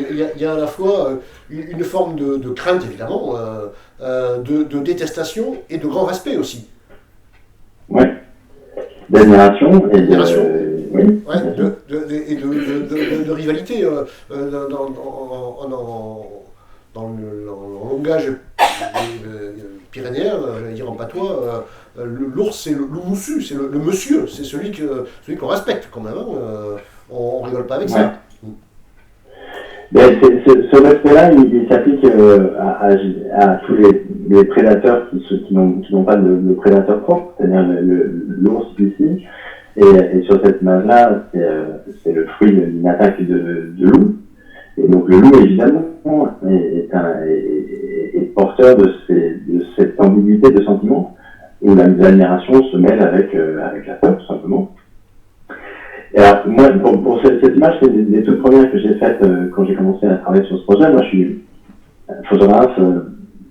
Speaker 1: il y a à la fois une forme de crainte, évidemment, de détestation et de grand respect aussi.
Speaker 11: Oui, d'admiration et
Speaker 1: de rivalité dans le langage pyrénéen, j'allais dire en patois, l'ours c'est le moussu, c'est le monsieur, c'est celui qu'on respecte quand même. On rigole pas avec ça.
Speaker 11: Ben, ce respect-là, il s'applique à tous les prédateurs qui n'ont pas de prédateur propre, c'est-à-dire l'ours ici. Et sur cette image-là, c'est le fruit d'une attaque de loup. Et donc le loup, évidemment, est porteur de cette ambiguïté de sentiments, où l'admiration se mêle avec la peur, tout simplement. Et alors, moi, pour cette image, c'est des toutes premières que j'ai faites quand j'ai commencé à travailler sur ce projet. Moi, je suis photographe,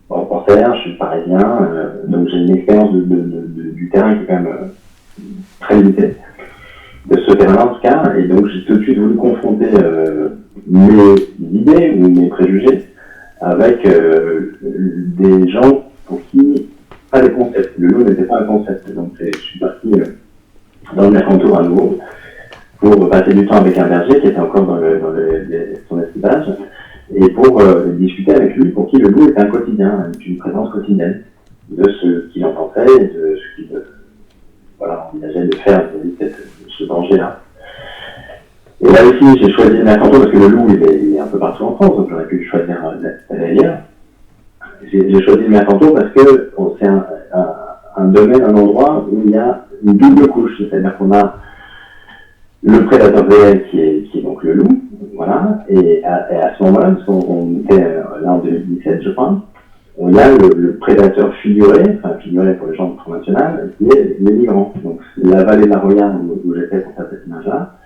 Speaker 11: reporter, je suis parisien, donc j'ai une expérience du terrain qui est quand même très limitée, de ce terrain-là en tout cas, et donc j'ai tout de suite voulu confronter mes idées ou mes préjugés avec des gens pour qui pas des concepts. Le loup n'était pas un concept, donc je suis parti dans le Mercantour à nouveau pour passer du temps avec un berger qui était encore dans son estivage et pour discuter avec lui pour qui le loup était un quotidien, une présence quotidienne de ce qu'il en pensait et de ce qu'il envisageait de faire de ce danger-là. Et là aussi, j'ai choisi le Mercantour parce que le loup il est un peu partout en France, donc j'aurais pu choisir d'aller ailleurs. J'ai choisi le Mercantour parce que c'est un domaine, un endroit où il y a une double couche, c'est-à-dire qu'on a le prédateur réel qui est donc le loup, voilà, et à ce moment-là, parce qu'on était là en 2017, je crois, on a le prédateur figuré pour les gens du Front National, qui est les migrants. Donc la vallée de la Roya où j'étais pour faire cette image-là,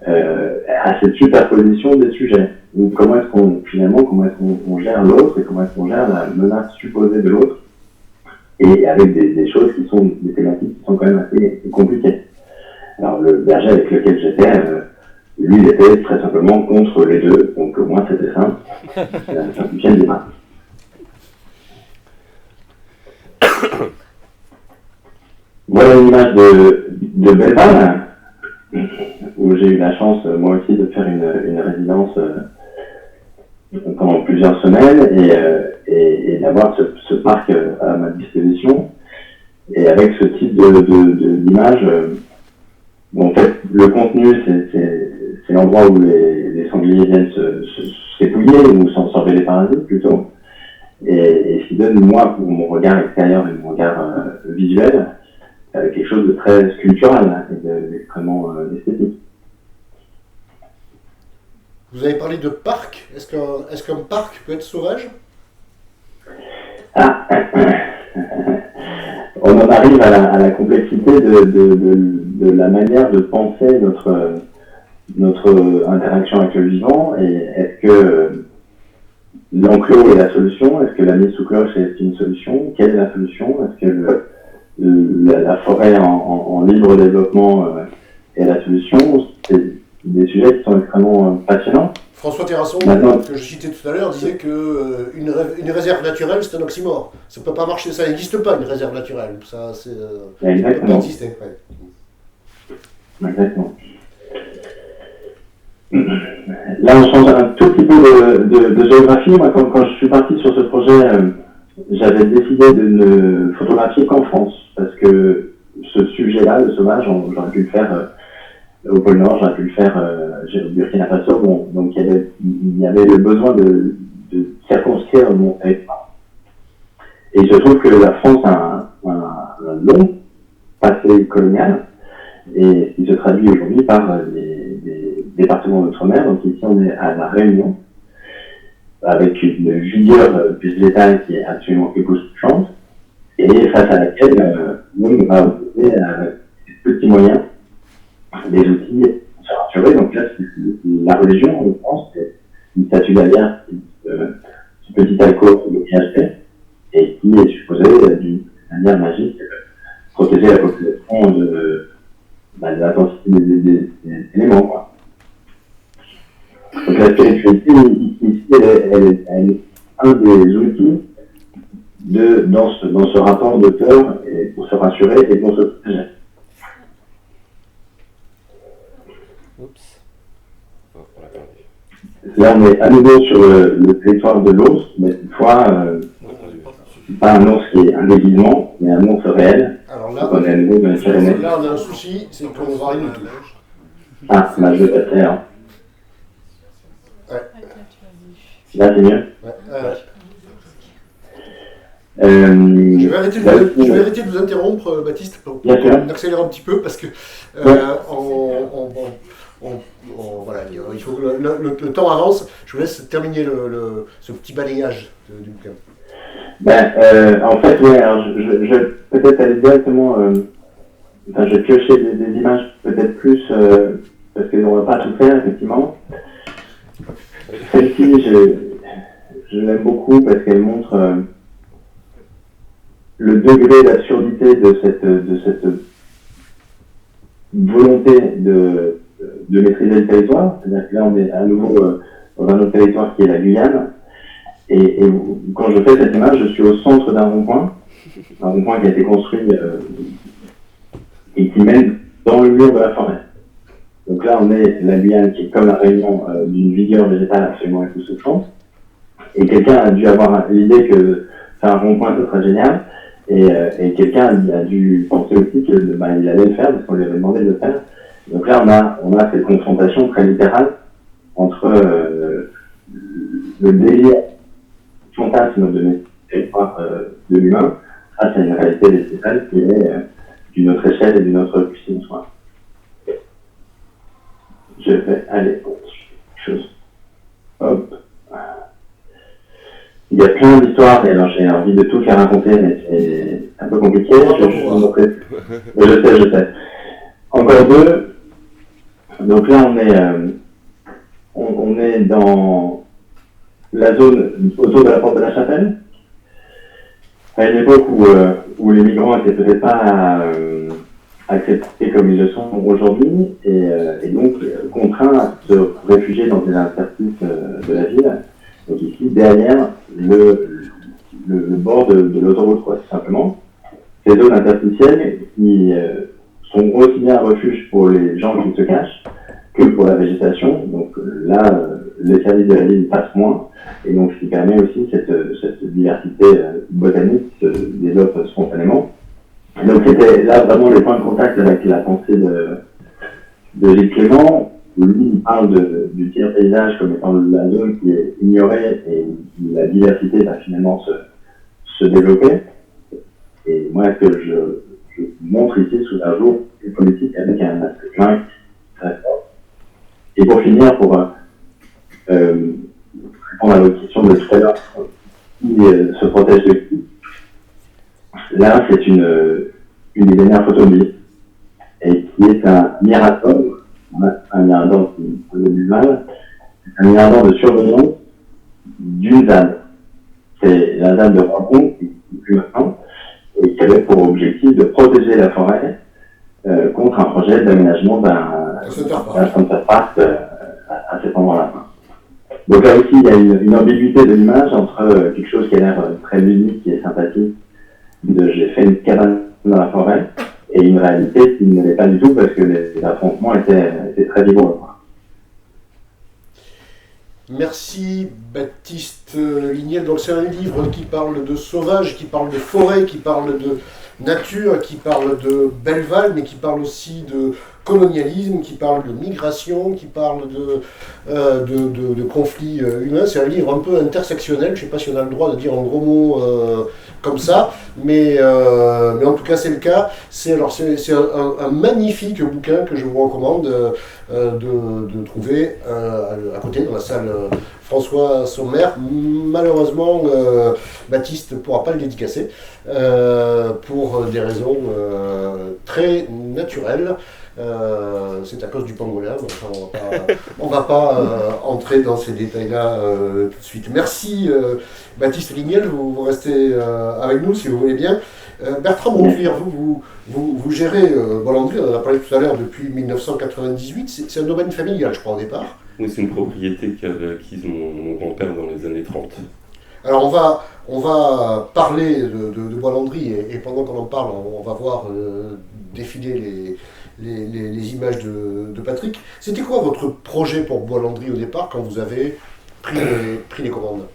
Speaker 11: à cette superposition des sujets. Donc comment est-ce qu'on gère l'autre et comment est-ce qu'on gère la menace supposée de l'autre, et avec des choses qui sont des thématiques qui sont quand même assez compliquées. Alors le berger avec lequel j'étais, lui il était très simplement contre les deux, donc au moins c'était simple, ça simplifiait le débat. Voilà une image de Belval, où j'ai eu la chance moi aussi de faire une résidence pendant plusieurs semaines et d'avoir ce parc à ma disposition, et avec ce type d'image. Bon, en fait, le contenu, c'est l'endroit où les sangliers viennent s'épouiller ou s'absorber les parasites plutôt. Et ce qui donne, moi, pour mon regard extérieur et mon regard visuel, quelque chose de très sculptural et d'extrêmement esthétique.
Speaker 1: Vous avez parlé de parc. Est-ce qu'un parc peut être sauvage ?
Speaker 11: On en arrive à la complexité de la manière de penser notre interaction avec le vivant. Et est-ce que l'enclos est la solution? Est-ce que la mise sous cloche est une solution? Quelle est la solution? Est-ce que la forêt en libre développement est la solution? C'est des sujets qui sont extrêmement passionnants.
Speaker 1: François Terrasson, que je citais tout à l'heure, disait que une réserve naturelle, c'est un oxymore. Ça ne peut pas marcher, ça n'existe pas une réserve naturelle. Ça ne peut pas exister. Ouais.
Speaker 11: Exactement. Là, on change un tout petit peu de géographie. Moi, quand je suis parti sur ce projet, j'avais décidé de ne photographier qu'en France, parce que ce sujet-là, le sauvage, j'aurais pu le faire au pôle Nord, j'aurais pu le faire au Burkina Faso, donc il y avait le besoin de circonscrire mon territoire. Et il se trouve que la France a un long passé colonial, et ce qui se traduit aujourd'hui par des départements d'outre-mer. Donc ici on est à La Réunion, avec une vigueur végétale qui est absolument époustouflante, et face à laquelle on va opposer avec des petits moyens, des outils pour se rassurer. Donc là, la religion, en France, c'est une statue d'Alias, ce petit alcôve de PHP, et qui est supposé, d'une manière magique, protéger la population de l'intensité des éléments, quoi. Donc la spiritualité, ici, elle est un des outils dans ce rapport de peur, et pour se rassurer et pour se protéger.
Speaker 7: Oups. Oh, on l'a perdu.
Speaker 11: Là, on est à nouveau sur le territoire de l'ours, mais cette fois, pas un ours qui est un déguisement, mais un ours réel.
Speaker 1: Alors là,
Speaker 11: on est à nouveau dans les Pyrénées.
Speaker 1: Là, on a un souci, c'est qu'on va rien du tout.
Speaker 11: Ah, bah, je vais passer, hein.
Speaker 1: Ouais.
Speaker 11: Là, c'est mieux.
Speaker 1: Ouais. Je vais arrêter de vous interrompre, Baptiste, pour accélérer un petit peu, parce que voilà, il faut que le temps avance. Je vous laisse terminer ce petit balayage du bouquin.
Speaker 11: En fait, ouais, alors je peut-être aller directement, je vais piocher des images peut-être plus, parce qu'on ne va pas tout faire, effectivement. Celle-ci, je l'aime beaucoup parce qu'elle montre le degré d'absurdité de cette volonté de maîtriser le territoire. C'est-à-dire que là, on est à nouveau dans un autre territoire qui est la Guyane. Et quand je fais cette image, je suis au centre d'un rond-point qui a été construit et qui mène dans le mur de la forêt. Donc là, on est la Guyane qui est comme la Réunion d'une vigueur végétale absolument époustouflante. Et quelqu'un a dû avoir l'idée que faire un rond-point, ce serait génial. Et quelqu'un a dû penser aussi qu'il allait le faire parce qu'on lui avait demandé de le faire. Donc là, on a cette confrontation très littérale entre le délire, fantasme de territoire de l'humain face à une réalité végétale qui est d'une autre échelle et d'une autre puissance. Je vais aller pour quelque chose. Hop. Il y a plein d'histoires, et alors j'ai envie de tout faire raconter, mais c'est un peu compliqué. Je sais. Encore deux. Donc là, on est dans la zone autour de la porte de la Chapelle, à une époque où les migrants n'étaient peut-être pas acceptés comme ils le sont aujourd'hui, et donc contraints à se réfugier dans des interstices de la ville. Donc ici, derrière le bord de l'autoroute, tout simplement. Ces zones interstitielles qui sont aussi bien un refuge pour les gens qui se cachent que pour la végétation. Donc là, les services de la ville passent moins, et donc ce qui permet aussi cette diversité botanique se développe spontanément. Et donc c'était là vraiment les points de contact avec la pensée de Gilles Clément, où lui il parle du tiers paysage comme étant la zone qui est ignorée et où la diversité va finalement se développer. Et moi, ce que je montre ici sous un jour une politique avec un aspect humain très fort. Et pour finir, pour répondre à votre question de tout à l'heure, qui se protège de qui? Là, c'est une des dernières photos de lui, et qui est un mirador, un mirador qui a du mal, un mirador de surveillance d'une ZAD. C'est la ZAD de rencontre qui n'est plus maintenant, et qui avait pour objectif de protéger la forêt contre un projet d'aménagement d'un center park à cet endroit-là. Donc là aussi, il y a une ambiguïté de l'image entre quelque chose qui a l'air très ludique et sympathique, j'ai fait une cabane dans la forêt, et une réalité qui ne l'est pas du tout parce que les affrontements étaient très vigoureux.
Speaker 1: Merci Baptiste Baptiste Lignel, donc c'est un livre qui parle de sauvage, qui parle de forêt, qui parle de nature, qui parle de Belleval, mais qui parle aussi de colonialisme, qui parle de migration, qui parle de conflits humains. C'est un livre un peu intersectionnel, je ne sais pas si on a le droit de dire un gros mot comme ça, mais en tout cas c'est le cas. C'est un magnifique bouquin que je vous recommande de trouver à côté dans la salle François Sommer. Malheureusement, Baptiste ne pourra pas le dédicacer pour des raisons très naturelles. C'est à cause du pangolin, enfin, on va pas entrer dans ces détails-là tout de suite. Merci Baptiste Lignel, vous restez avec nous si vous voulez bien. Bertrand Boncuir, vous gérez Bois-Landry, on en a parlé tout à l'heure, depuis 1998, c'est un domaine familial je crois au départ.
Speaker 7: Oui, c'est une propriété qu'avait acquise mon grand-père dans les années 30.
Speaker 1: Alors on va parler de Bois-Landry et pendant qu'on en parle, on va voir défiler les images de Patrick. C'était quoi votre projet pour Bois-Landry au départ quand vous avez pris les commandes?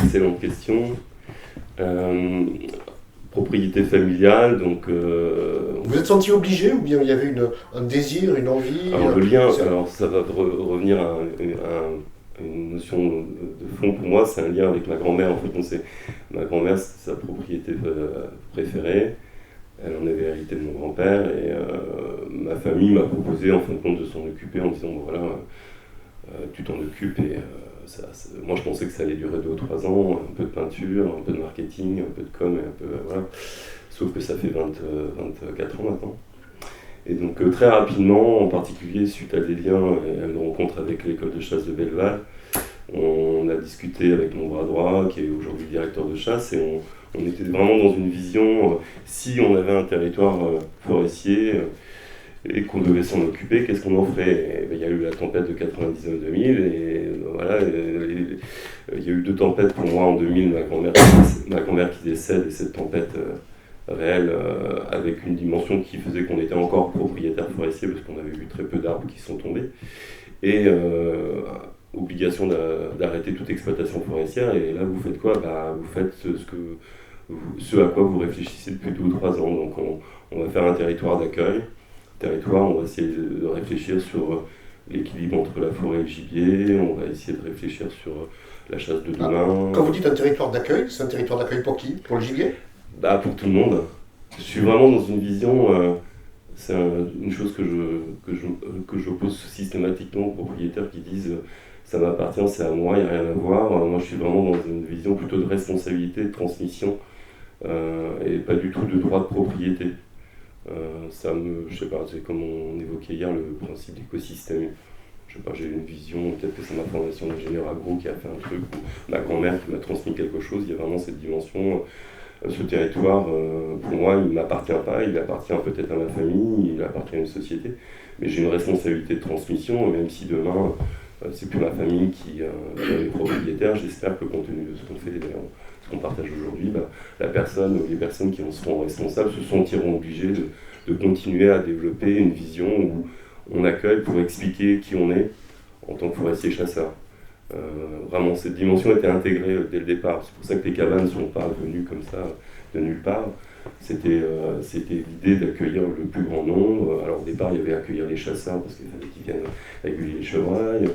Speaker 7: Excellente question. Propriété familiale, donc...
Speaker 1: Vous êtes senti obligé ou bien il y avait un désir, une envie?
Speaker 7: Alors le lien, ça va revenir à une notion de fond pour moi, c'est un lien avec ma grand-mère. En fait, ma grand-mère, c'est sa propriété préférée. Elle en avait hérité de mon grand-père et ma famille m'a proposé en fin de compte de s'en occuper en disant bon, voilà, tu t'en occupes et moi je pensais que ça allait durer 2 ou 3 ans, un peu de peinture, un peu de marketing, un peu de com et un peu voilà. Sauf que ça fait 24 ans maintenant. Et donc très rapidement, en particulier suite à des liens et à une rencontre avec l'école de chasse de Belleval, on a discuté avec mon bras droit qui est aujourd'hui directeur de chasse et on était vraiment dans une vision, si on avait un territoire forestier et qu'on devait s'en occuper, qu'est-ce qu'on en ferait? Il y a eu la tempête de 99-2000 et voilà, il y a eu 2 tempêtes pour moi en 2000, ma grand-mère qui décède et cette tempête réelle avec une dimension qui faisait qu'on était encore propriétaire forestier parce qu'on avait vu très peu d'arbres qui sont tombés et obligation d'arrêter toute exploitation forestière et là vous faites quoi? Vous faites ce à quoi vous réfléchissez depuis 2 ou 3 ans. Donc on va faire un territoire d'accueil. On va essayer de réfléchir sur l'équilibre entre la forêt et le gibier, on va essayer de réfléchir sur la chasse de demain.
Speaker 1: Quand vous dites un territoire d'accueil, c'est un territoire d'accueil pour qui? Pour le gibier?
Speaker 7: Pour tout le monde. Je suis vraiment dans une vision, c'est une chose que j'oppose systématiquement aux propriétaires qui disent ça m'appartient, c'est à moi, il n'y a rien à voir. Moi je suis vraiment dans une vision plutôt de responsabilité, de transmission et pas du tout de droit de propriété. Je sais pas, c'est comme on évoquait hier le principe d'écosystème. Je sais pas, j'ai une vision, peut-être que c'est ma formation d'ingénieur agro qui a fait un truc, ou ma grand-mère qui m'a transmis quelque chose, il y a vraiment cette dimension. Ce territoire, pour moi, il ne m'appartient pas, il appartient peut-être à ma famille, il appartient à une société, mais j'ai une responsabilité de transmission, même si demain, c'est plus ma famille qui est propriétaire, j'espère que compte tenu de ce qu'on fait, ce qu'on partage aujourd'hui, la personne ou les personnes qui en seront responsables se sentiront obligées de continuer à développer une vision où on accueille pour expliquer qui on est en tant que forestier chasseur. Vraiment, cette dimension était intégrée dès le départ. C'est pour ça que les cabanes ne sont pas venues comme ça de nulle part. C'était l'idée d'accueillir le plus grand nombre. Alors au départ, il y avait accueillir les chasseurs parce qu'il fallait qu'ils viennent réguler les chevreuils.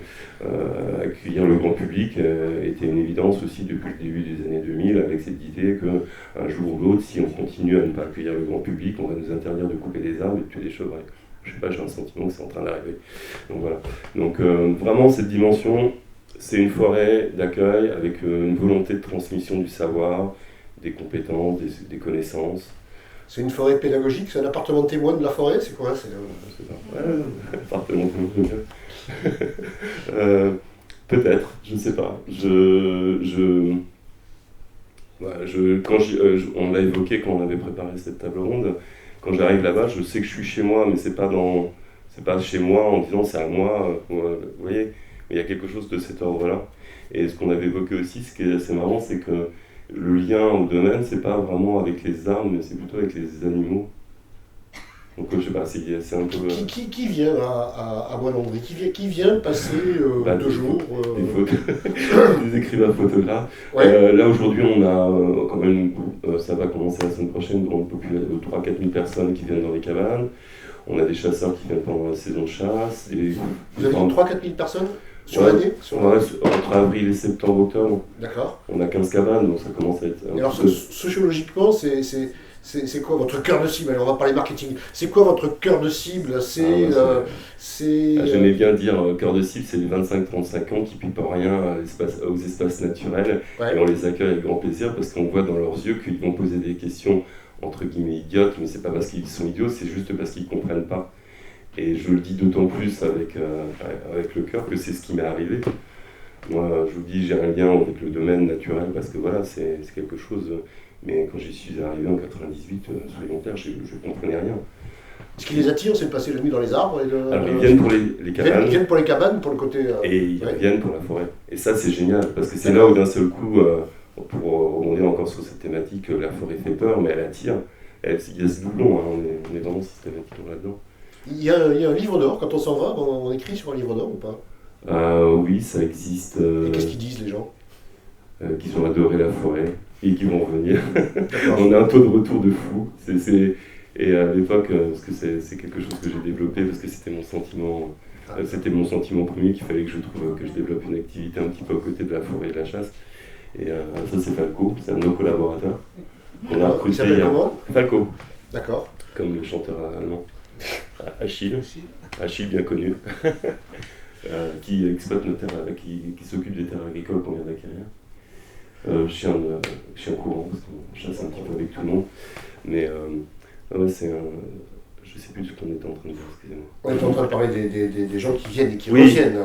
Speaker 7: Accueillir le grand public était une évidence aussi depuis le début des années 2000 avec cette idée qu'un jour ou l'autre, si on continue à ne pas accueillir le grand public, on va nous interdire de couper des arbres et de tuer des chevreuils. Je sais pas, j'ai un sentiment que c'est en train d'arriver. Donc voilà. Donc vraiment cette dimension, c'est une forêt d'accueil avec une volonté de transmission du savoir, des compétences, des connaissances.
Speaker 1: C'est une forêt pédagogique, c'est un appartement témoin de la forêt, c'est quoi?
Speaker 7: Appartement témoin. Peut-être, je ne sais pas. On l'a évoqué quand on avait préparé cette table ronde. Quand j'arrive là-bas, je sais que je suis chez moi, mais c'est pas chez moi en disant c'est à moi. Vous voyez, mais il y a quelque chose de cet ordre-là. Et ce qu'on avait évoqué aussi, ce qui est assez marrant, c'est que le lien au domaine, c'est pas vraiment avec les arbres, mais c'est plutôt avec les animaux. Donc je sais pas, c'est un peu...
Speaker 1: Qui vient à Bois-Landry, qui vient passer 2 jours
Speaker 7: des écrivains photographes. Ouais. Là aujourd'hui on a quand même, ça va commencer la semaine prochaine, une grande population de 3-4 000 personnes qui viennent dans les cabanes. On a des chasseurs qui viennent pendant la saison de chasse.
Speaker 1: Vous avez dit 3-4 000 personnes sur l'année
Speaker 7: entre avril et septembre, octobre.
Speaker 1: D'accord.
Speaker 7: On a 15 cabanes, donc ça commence à être...
Speaker 1: Et alors sociologiquement, c'est quoi votre cœur de cible? Alors on va parler marketing. C'est quoi votre cœur de cible?
Speaker 7: J'aimais bien dire cœur de cible, c'est les 25-35 ans qui ne pipent rien aux espaces naturels. Ouais. Et on les accueille avec grand plaisir parce qu'on voit dans leurs yeux qu'ils vont poser des questions entre guillemets idiotes, mais c'est pas parce qu'ils sont idiots, c'est juste parce qu'ils ne comprennent pas. Et je le dis d'autant plus avec le cœur que c'est ce qui m'est arrivé. Moi, je vous dis, j'ai un lien avec le domaine naturel parce que voilà, c'est quelque chose. Mais quand j'y suis arrivé en 98, soyons clairs, je ne comprenais rien.
Speaker 1: Ce qui les attire, c'est de passer la nuit dans les arbres.
Speaker 7: Alors ils viennent pour les cabanes.
Speaker 1: Ils viennent pour les cabanes, pour le côté.
Speaker 7: Et ils viennent pour la forêt. Et ça, c'est génial parce que c'est là où d'un seul coup, pour rebondir encore sur cette thématique, la forêt fait peur, mais elle attire. Il y a ce doublon, hein, on est vraiment systématiquement là-dedans.
Speaker 1: Il y a un livre d'or, quand on s'en va, on écrit sur un livre d'or ou pas?
Speaker 7: Oui, ça existe.
Speaker 1: Et qu'est-ce qu'ils disent les gens?
Speaker 7: Qu'ils ont adoré la forêt et qu'ils vont revenir. On a un taux de retour de fou. Et à l'époque, parce que c'est quelque chose que j'ai développé, parce que c'était mon sentiment premier qu'il fallait que je développe une activité un petit peu à côté de la forêt et de la chasse. Et ça, c'est Falco, c'est un de nos collaborateurs. On a recruté.
Speaker 1: Il s'appelle comment?
Speaker 7: Falco.
Speaker 1: D'accord.
Speaker 7: Comme le chanteur allemand. Achille, bien connu, qui exploite nos terres, qui s'occupe des terres agricoles qu'on vient d'acquérir. Chien courant, parce qu'on chasse un petit peu avec tout le monde. Mais ouais, c'est un. Je sais plus ce qu'on était en train de dire, excusez-moi.
Speaker 1: On était en train de parler des gens qui viennent et qui reviennent.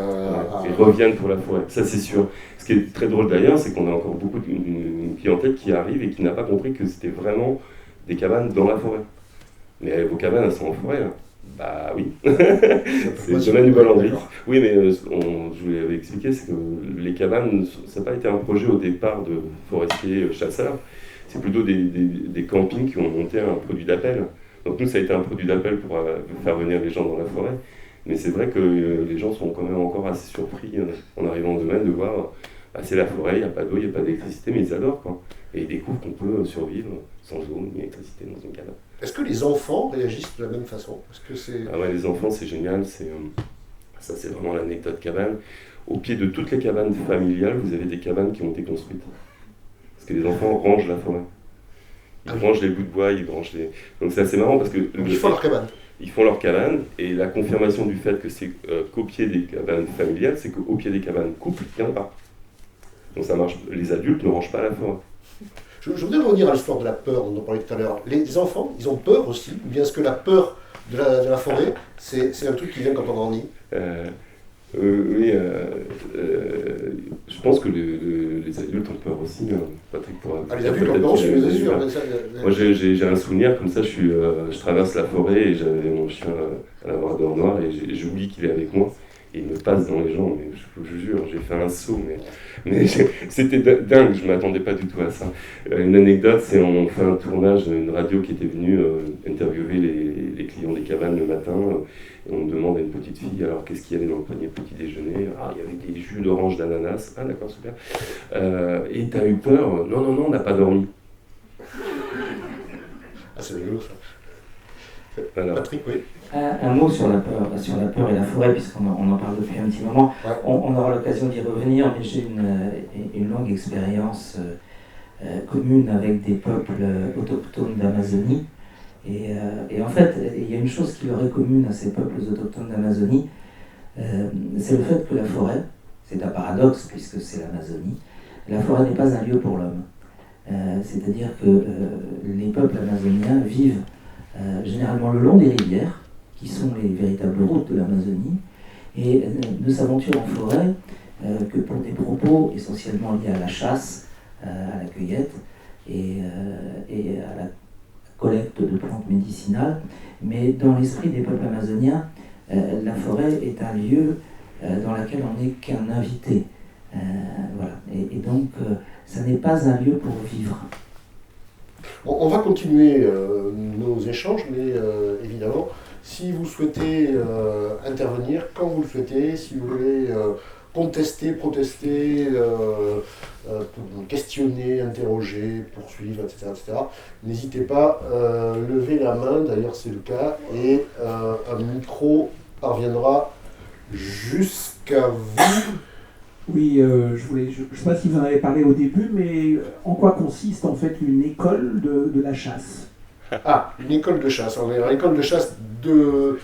Speaker 7: Ils reviennent pour la forêt, ça c'est sûr. Ce qui est très drôle d'ailleurs, c'est qu'on a encore beaucoup une clientèle qui arrive et qui n'a pas compris que c'était vraiment des cabanes dans la forêt. Mais vos cabanes, elles sont en forêt, là. Bah oui, c'est le domaine du Bois-Landry. Oui, mais je vous l'avais expliqué, c'est que les cabanes, ça n'a pas été un projet au départ de forestiers chasseurs, c'est plutôt des campings qui ont monté un produit d'appel. Donc nous, ça a été un produit d'appel pour faire venir les gens dans la forêt. Mais c'est vrai que les gens sont quand même encore assez surpris en arrivant au domaine de voir, c'est la forêt, il n'y a pas d'eau, il n'y a pas d'électricité, mais ils adorent quoi. Et ils découvrent qu'on peut survivre sans eau ni électricité dans une cabane.
Speaker 1: Est-ce que les enfants réagissent de la même façon?
Speaker 7: Ah ouais, les enfants, c'est génial. Ça, c'est vraiment l'anecdote cabane. Au pied de toutes les cabanes familiales, vous avez des cabanes qui ont été construites. Parce que les enfants rangent la forêt. Ils rangent les bouts de bois, ils rangent les... Donc c'est assez marrant parce que...
Speaker 1: Ils font leur cabane.
Speaker 7: Ils font leur cabane, et la confirmation du fait que c'est qu'au pied des cabanes familiales, c'est qu'au pied des cabanes couples, il n'y en a pas. Donc ça marche, les adultes ne rangent pas la forêt.
Speaker 1: Je voudrais revenir à l'histoire de la peur dont on parlait tout à l'heure. Les enfants, ils ont peur aussi, ou bien est-ce que la peur de la forêt, c'est un truc qui vient quand on grandit?
Speaker 7: Oui, je pense que les adultes ont peur aussi. Patrick pourra...
Speaker 1: les adultes ont peur aussi, bien sûr.
Speaker 7: Moi j'ai un souvenir comme ça, je traverse la forêt et j'avais mon chien à labrador noir et j'oublie qu'il est avec moi. Et il me passe dans les jambes, mais je vous jure, j'ai fait un saut, mais c'était dingue, je ne m'attendais pas du tout à ça. Une anecdote, c'est on fait un tournage, une radio qui était venue interviewer les clients des cabanes le matin, et on demande à une petite fille, alors qu'est-ce qu'il y avait dans le panier petit déjeuner? Ah, il y avait des jus d'orange d'ananas, ah d'accord, super. Et t'as eu peur? Non, on n'a pas dormi.
Speaker 1: Ah, c'est rigolo ça.
Speaker 7: Alors.
Speaker 1: Patrick, oui.
Speaker 10: Un mot sur la peur et la forêt, puisqu'on en parle depuis un petit moment. Ouais. On aura l'occasion d'y revenir, mais j'ai une longue expérience commune avec des peuples autochtones d'Amazonie. Et en fait, il y a une chose qui leur est commune à ces peuples autochtones d'Amazonie, c'est le fait que la forêt, c'est un paradoxe puisque c'est l'Amazonie, la forêt n'est pas un lieu pour l'homme. C'est-à-dire que les peuples amazoniens vivent généralement le long des rivières, qui sont les véritables routes de l'Amazonie, et ne s'aventurent en forêt que pour des propos essentiellement liés à la chasse, à la cueillette et à la collecte de plantes médicinales. Mais dans l'esprit des peuples amazoniens, la forêt est un lieu dans lequel on n'est qu'un invité. Voilà. Et donc, ça n'est pas un lieu pour vivre.
Speaker 1: On va continuer nos échanges, mais évidemment, si vous souhaitez intervenir, quand vous le souhaitez, si vous voulez contester, protester, questionner, interroger, poursuivre, etc., n'hésitez pas, levez la main, d'ailleurs c'est le cas, et un micro parviendra jusqu'à vous.
Speaker 14: Oui, je ne sais pas si vous en avez parlé au début, mais en quoi consiste en fait une école de la chasse?
Speaker 1: Ah, une école de chasse. On est à l'école de chasse de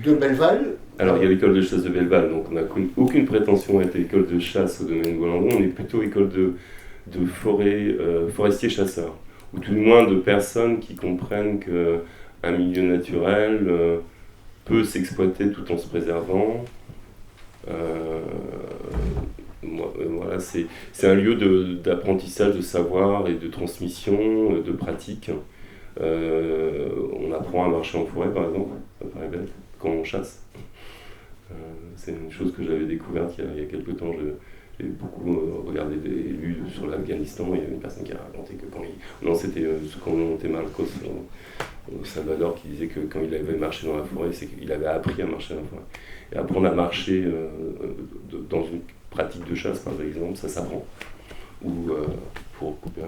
Speaker 1: Belleval.
Speaker 7: Alors il y a l'école de chasse de Belleval, donc on n'a aucune prétention à être école de chasse au domaine de Bois-Landron, on est plutôt école de forestier-chasseur, ou tout du moins de personnes qui comprennent qu'un milieu naturel peut s'exploiter tout en se préservant. Voilà, c'est un lieu d'apprentissage de savoir et de transmission, de pratique. On apprend à marcher en forêt par exemple, ça paraît bête, quand on chasse. C'est une chose que j'avais découverte il y a quelques temps. J'ai beaucoup regardé et lu sur l'Afghanistan. Il y avait une personne qui a raconté que c'était quand on montait Marcos au Salvador, qui disait que quand il avait marché dans la forêt, c'est qu'il avait appris à marcher dans la forêt. Et apprendre à marcher dans une pratique de chasse, par exemple, ça s'apprend. Ou pour couper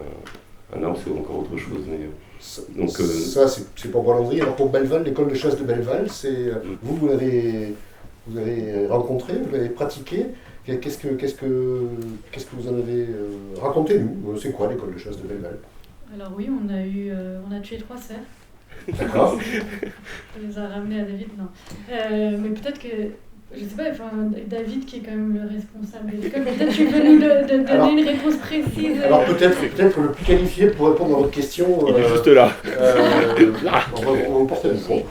Speaker 7: un arbre, c'est encore autre chose. Mais, donc,
Speaker 1: ça, c'est pour Bois-Landry. Alors pour Belleval, l'école de chasse de Belleval, c'est vous l'avez rencontré, vous l'avez pratiqué. Qu'est-ce que vous en avez raconté, nous? C'est quoi l'école de chasse de Belleval?
Speaker 13: Alors oui, on a tué 3 cerfs.
Speaker 1: D'accord.
Speaker 13: On les a ramenés à David, non. Mais peut-être que, je sais pas, David qui est quand même le responsable de l'école, peut-être tu peux nous donner une réponse précise.
Speaker 1: Alors peut-être le plus qualifié pour répondre à votre question.
Speaker 7: Il est juste là.
Speaker 1: On va vous porter le micro.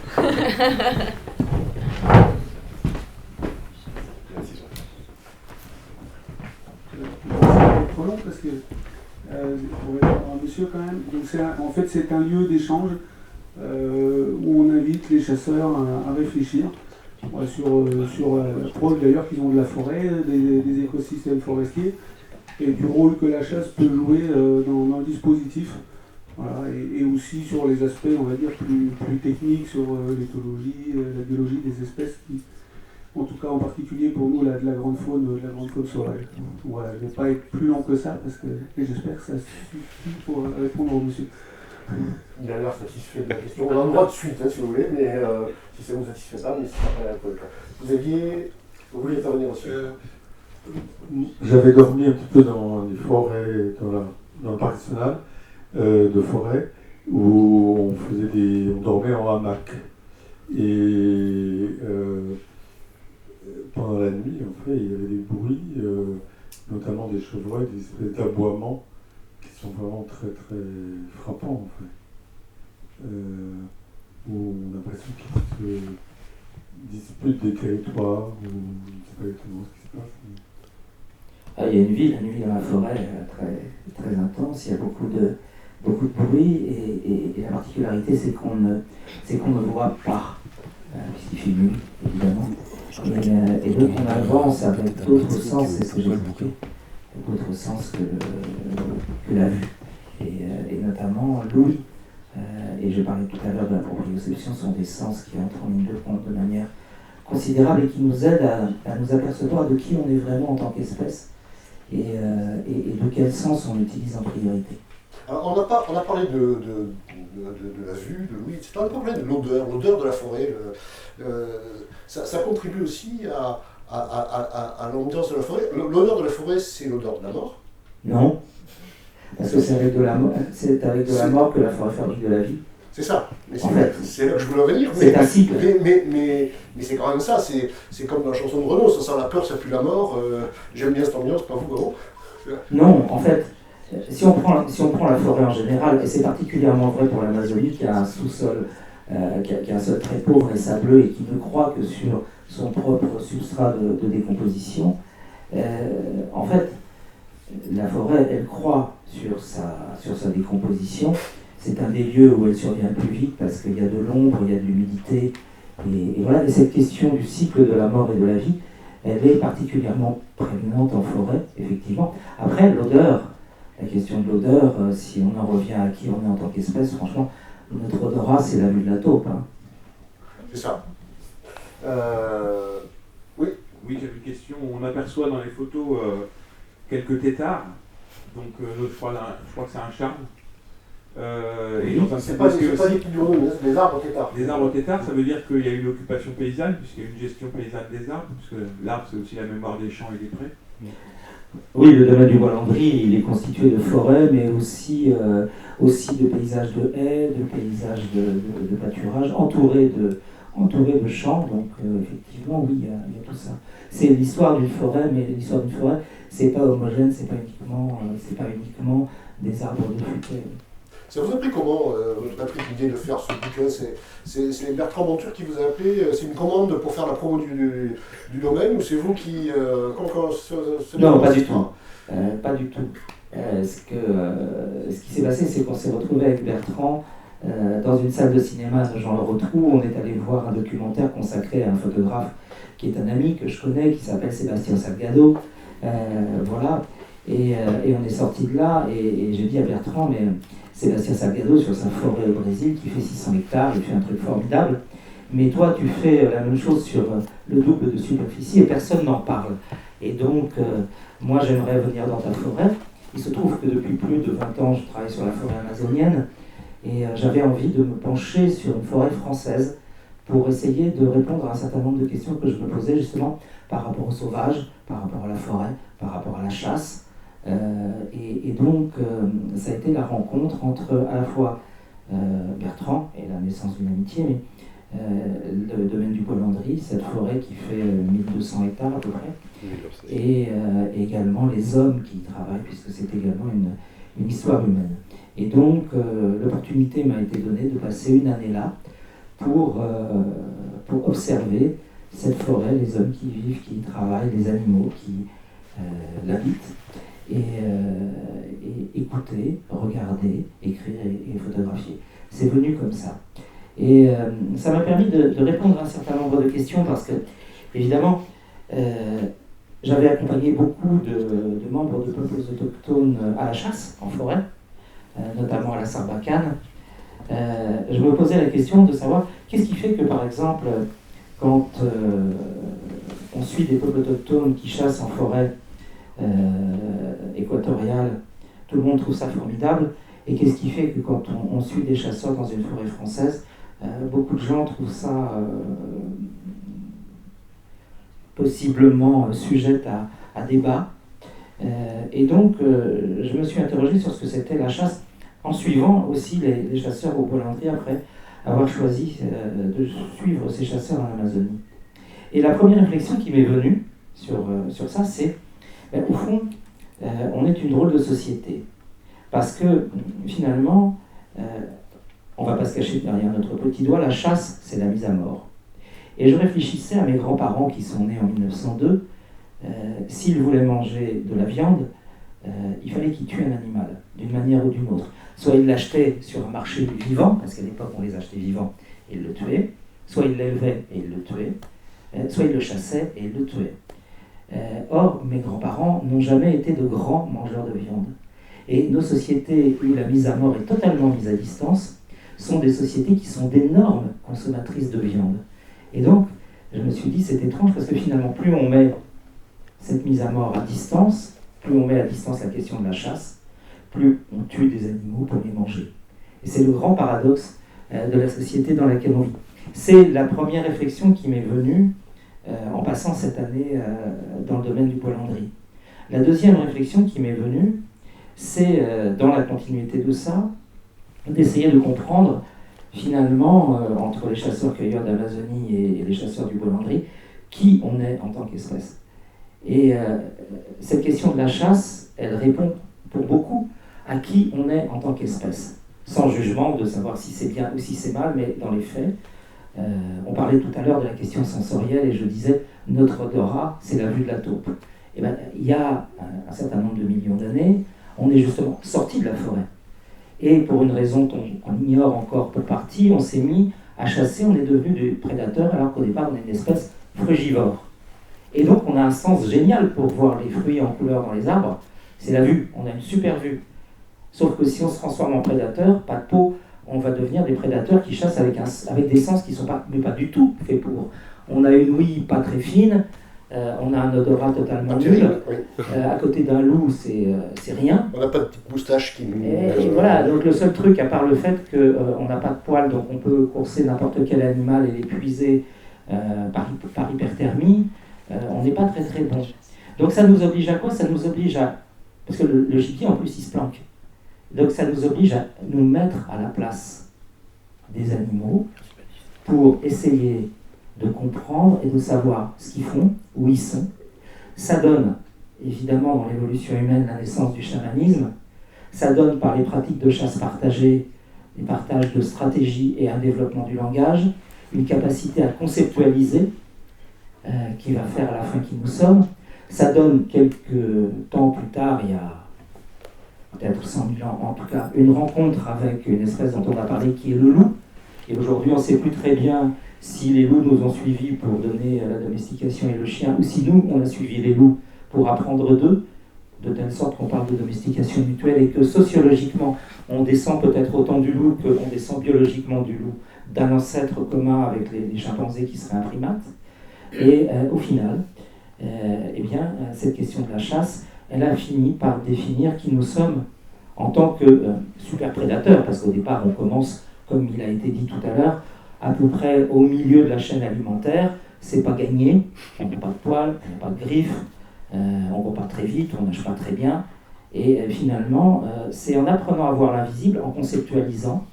Speaker 14: Trop long parce que pour répondre à monsieur quand même. Donc en fait c'est un lieu d'échange où on invite les chasseurs à réfléchir sur l'approche d'ailleurs qu'ils ont de la forêt, des écosystèmes forestiers et du rôle que la chasse peut jouer dans le dispositif. Voilà, et aussi sur les aspects, on va dire, plus techniques, sur l'éthologie, la biologie des espèces qui, en tout cas en particulier pour nous, de la grande faune sauvage. Voilà, je ne vais pas être plus long que ça, et j'espère que ça suffit pour répondre au monsieur.
Speaker 1: Il a l'air satisfait de la question. On a le droit de suite, si vous voulez, mais si ça ne vous satisfait pas, mais c'est pas le cas. Vous vouliez intervenir aussi?
Speaker 15: J'avais dormi un petit peu dans les forêts, dans le parc national de forêt, où on dormait en hamac. Et pendant la nuit, en fait, il y avait des bruits, notamment des chevreuils, des espèces d'aboiements qui sont vraiment très très frappants, en fait. Où on a l'impression qu'ils se disputent des territoires, ou je ne sais pas exactement ce qui se passe.
Speaker 10: Il y a une vie la nuit dans la forêt très, très intense, il y a beaucoup de bruit, et la particularité c'est qu'on ne voit pas, puisqu'il fait nuit, évidemment. Et donc on avance avec d'autres sens, c'est ce que j'ai expliqué, d'autres sens que la vue. Et notamment l'ouïe, et je parlais tout à l'heure de la proprioception, sont des sens qui entrent en ligne de compte de manière considérable et qui nous aident à nous apercevoir de qui on est vraiment en tant qu'espèce et de quel sens on utilise en priorité.
Speaker 1: Alors on a parlé de la vue, de l'ouïe, etc. On a parlé de l'odeur de la forêt. Ça contribue aussi à l'ambiance de la forêt. L'odeur de la forêt, c'est l'odeur de la mort?
Speaker 10: Non, parce que c'est avec de la mort que la forêt fabrique de la vie.
Speaker 1: C'est ça, mais
Speaker 10: en fait,
Speaker 1: c'est là que je voulais en venir.
Speaker 10: C'est un cycle.
Speaker 1: Mais c'est quand même ça, c'est comme dans la chanson de Renaud, ça sent la peur, ça pue la mort, j'aime bien cette ambiance, pas vous, Renaud?
Speaker 10: Non, en fait, si on prend la forêt en général, et c'est particulièrement vrai pour l'Amazonie qui a un sous-sol, qui a un sol très pauvre et sableux et qui ne croit que sur son propre substrat de décomposition, en fait, la forêt, elle croît sur sa décomposition. C'est un des lieux où elle survient le plus vite parce qu'il y a de l'ombre, il y a de l'humidité. Et voilà, et cette question du cycle de la mort et de la vie, elle est particulièrement prégnante en forêt, effectivement. Après, l'odeur, la question de l'odeur, si on en revient à qui on est en tant qu'espèce, franchement, notre odorat, c'est la vue de la taupe. Hein.
Speaker 1: C'est ça.
Speaker 16: Oui, j'avais une question. On aperçoit dans les photos quelques têtards. Donc, je crois que c'est un charme.
Speaker 1: C'est pas des pignourons, c'est des arbres têtards.
Speaker 16: Des arbres têtards, ça veut dire qu'il y a une occupation paysanne, puisqu'il y a une gestion paysanne des arbres, puisque l'arbre, c'est aussi la mémoire des champs et des prés.
Speaker 10: Oui, le domaine du Bois-Landry, il est constitué de forêts, mais aussi de paysages de haies, de paysages de pâturages, entourés de champs. Donc, effectivement, oui, il y a tout ça. C'est l'histoire d'une forêt, mais l'histoire d'une forêt, c'est pas homogène, c'est pas uniquement des arbres de futaie.
Speaker 1: Ça vous a pris comment, vous avez pris l'idée de faire ce bouquin? C'est Bertrand Monture qui vous a appelé? C'est une commande pour faire la promo du domaine, ou c'est vous qui...
Speaker 10: Non, pas du tout. Pas du tout. Ce qui s'est passé, c'est qu'on s'est retrouvé avec Bertrand dans une salle de cinéma de Jean Le Rotrou. On est allé voir un documentaire consacré à un photographe qui est un ami que je connais, qui s'appelle Sébastien Salgado. Voilà. Et on est sorti de là, et j'ai dit à Bertrand, mais Sébastien Salgado, sur sa forêt au Brésil, qui fait 600 hectares, il fait un truc formidable, mais toi, tu fais la même chose sur le double de superficie et personne n'en parle. Et donc, moi, j'aimerais venir dans ta forêt. Il se trouve que depuis plus de 20 ans, je travaille sur la forêt amazonienne, et j'avais envie de me pencher sur une forêt française pour essayer de répondre à un certain nombre de questions que je me posais justement par rapport au sauvage, par rapport à la forêt, par rapport à la chasse. Et donc, ça a été la rencontre entre à la fois Bertrand et la naissance d'une amitié, mais le domaine du Bois-Landry, cette forêt qui fait 1200 hectares à peu près, et également les hommes qui y travaillent, puisque c'est également une histoire humaine. Et donc, l'opportunité m'a été donnée de passer une année là pour observer cette forêt, les hommes qui y vivent, qui y travaillent, les animaux qui l'habitent, et écouter, regarder, écrire et photographier. C'est venu comme ça. Et ça m'a permis de répondre à un certain nombre de questions parce que, évidemment, j'avais accompagné beaucoup de membres de peuples autochtones à la chasse, en forêt, notamment à la Sarbacane. Je me posais la question de savoir qu'est-ce qui fait que, par exemple, quand on suit des peuples autochtones qui chassent en forêt équatoriale, tout le monde trouve ça formidable, et qu'est-ce qui fait que quand on suit des chasseurs dans une forêt française, beaucoup de gens trouvent ça possiblement sujette à débat. Et donc, je me suis interrogé sur ce que c'était la chasse, en suivant aussi les chasseurs au Bois-Landry après avoir choisi de suivre ces chasseurs en Amazonie. Et la première réflexion qui m'est venue sur ça, c'est, au fond, on est une drôle de société. Parce que, finalement, on ne va pas se cacher derrière notre petit doigt, la chasse, c'est la mise à mort. Et je réfléchissais à mes grands-parents qui sont nés en 1902, s'ils voulaient manger de la viande, il fallait qu'ils tuent un animal, d'une manière ou d'une autre. Soit ils l'achetaient sur un marché vivant, parce qu'à l'époque on les achetait vivants et ils le tuaient, soit ils l'élevaient et ils le tuaient, soit ils le chassaient et ils le tuaient. Or, mes grands-parents n'ont jamais été de grands mangeurs de viande. Et nos sociétés où la mise à mort est totalement mise à distance sont des sociétés qui sont d'énormes consommatrices de viande. Et donc, je me suis dit, c'est étrange parce que finalement, plus on met cette mise à mort à distance, plus on met à distance la question de la chasse, plus on tue des animaux pour les manger. Et c'est le grand paradoxe de la société dans laquelle on vit. C'est la première réflexion qui m'est venue en passant cette année dans le domaine du Bois-Landry. La deuxième réflexion qui m'est venue, c'est, dans la continuité de ça, d'essayer de comprendre, finalement, entre les chasseurs-cueilleurs d'Amazonie et les chasseurs du Bois-Landry, qui on est en tant qu'espèce. Et cette question de la chasse, elle répond pour beaucoup à qui on est en tant qu'espèce. Sans jugement de savoir si c'est bien ou si c'est mal, mais dans les faits, on parlait tout à l'heure de la question sensorielle et je disais, notre odorat, c'est la vue de la taupe. Et bien, il y a un certain nombre de millions d'années, on est justement sorti de la forêt. Et pour une raison qu'on ignore encore pour partie, on s'est mis à chasser, on est devenu des prédateurs alors qu'au départ on est une espèce frugivore. Et donc on a un sens génial pour voir les fruits en couleur dans les arbres, c'est la vue, on a une super vue. Sauf que si on se transforme en prédateur, pas de peau, on va devenir des prédateurs qui chassent avec des sens qui ne sont pas du tout faits pour. On a une ouïe pas très fine, on a un odorat totalement nul. À côté d'un loup, c'est rien.
Speaker 1: On n'a pas de petite moustache qui nous...
Speaker 10: Et voilà, donc le seul truc, à part le fait qu'on n'a pas de poils, donc on peut courser n'importe quel animal et l'épuiser par hyperthermie, on n'est pas très très bon. Donc ça nous oblige à quoi? Ça nous oblige à... Parce que le gibier, en plus, il se planque. Donc ça nous oblige à nous mettre à la place des animaux pour essayer de comprendre et de savoir ce qu'ils font, où ils sont. Ça donne, évidemment, dans l'évolution humaine, la naissance du chamanisme. Ça donne, par les pratiques de chasse partagée, des partages de stratégies et un développement du langage, une capacité à conceptualiser qui va faire à la fin qui nous sommes. Ça donne quelques temps plus tard, il y a peut-être 100 000 ans en tout cas, une rencontre avec une espèce dont on a parlé qui est le loup. Et aujourd'hui, on ne sait plus très bien si les loups nous ont suivis pour donner la domestication et le chien, ou si nous, on a suivi les loups pour apprendre d'eux, de telle sorte qu'on parle de domestication mutuelle et que sociologiquement, on descend peut-être autant du loup qu'on descend biologiquement du loup, d'un ancêtre commun avec les chimpanzés qui seraient un primate. Et au final, eh bien, cette question de la chasse, elle a fini par définir qui nous sommes en tant que super prédateurs, parce qu'au départ, on commence, comme il a été dit tout à l'heure, à peu près au milieu de la chaîne alimentaire. C'est pas gagné, on n'a pas de poils, on n'a pas de griffes, on ne va pas très vite, on ne nage pas très bien. Et finalement, c'est en apprenant à voir l'invisible, en conceptualisant,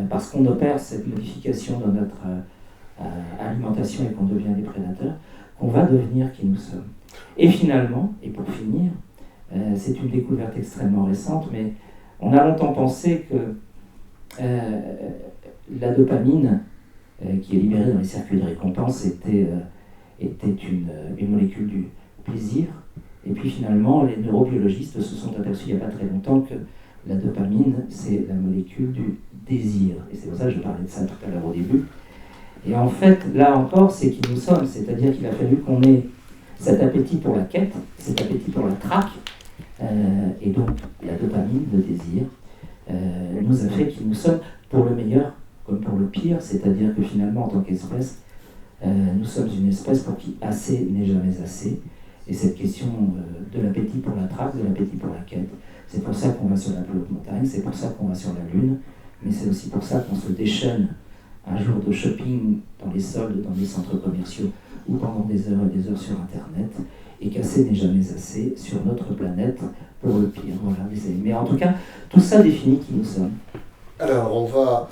Speaker 10: parce qu'on opère cette modification dans notre alimentation et qu'on devient des prédateurs, qu'on va devenir qui nous sommes. Et finalement, et pour finir, c'est une découverte extrêmement récente, mais on a longtemps pensé que la dopamine, qui est libérée dans les circuits de récompense, était une molécule du plaisir. Et puis finalement, les neurobiologistes se sont aperçus il n'y a pas très longtemps que la dopamine, c'est la molécule du désir. Et c'est pour ça que je parlais de ça tout à l'heure au début. Et en fait, là encore, c'est qui nous sommes, c'est-à-dire qu'il a fallu qu'on ait cet appétit pour la quête, cet appétit pour la traque, et donc la dopamine, le désir, nous a fait qui nous sommes, pour le meilleur comme pour le pire, c'est-à-dire que finalement, en tant qu'espèce, nous sommes une espèce pour qui assez n'est jamais assez. Et cette question de l'appétit pour la traque, de l'appétit pour la quête, c'est pour ça qu'on va sur la plus haute montagne, c'est pour ça qu'on va sur la Lune, mais c'est aussi pour ça qu'on se déchaîne un jour de shopping dans les soldes, dans les centres commerciaux, ou pendant des heures et des heures sur Internet, et qu'assez n'est jamais assez sur notre planète pour le pire. Voilà, mais en tout cas, tout ça définit qui nous sommes.
Speaker 1: Alors, on va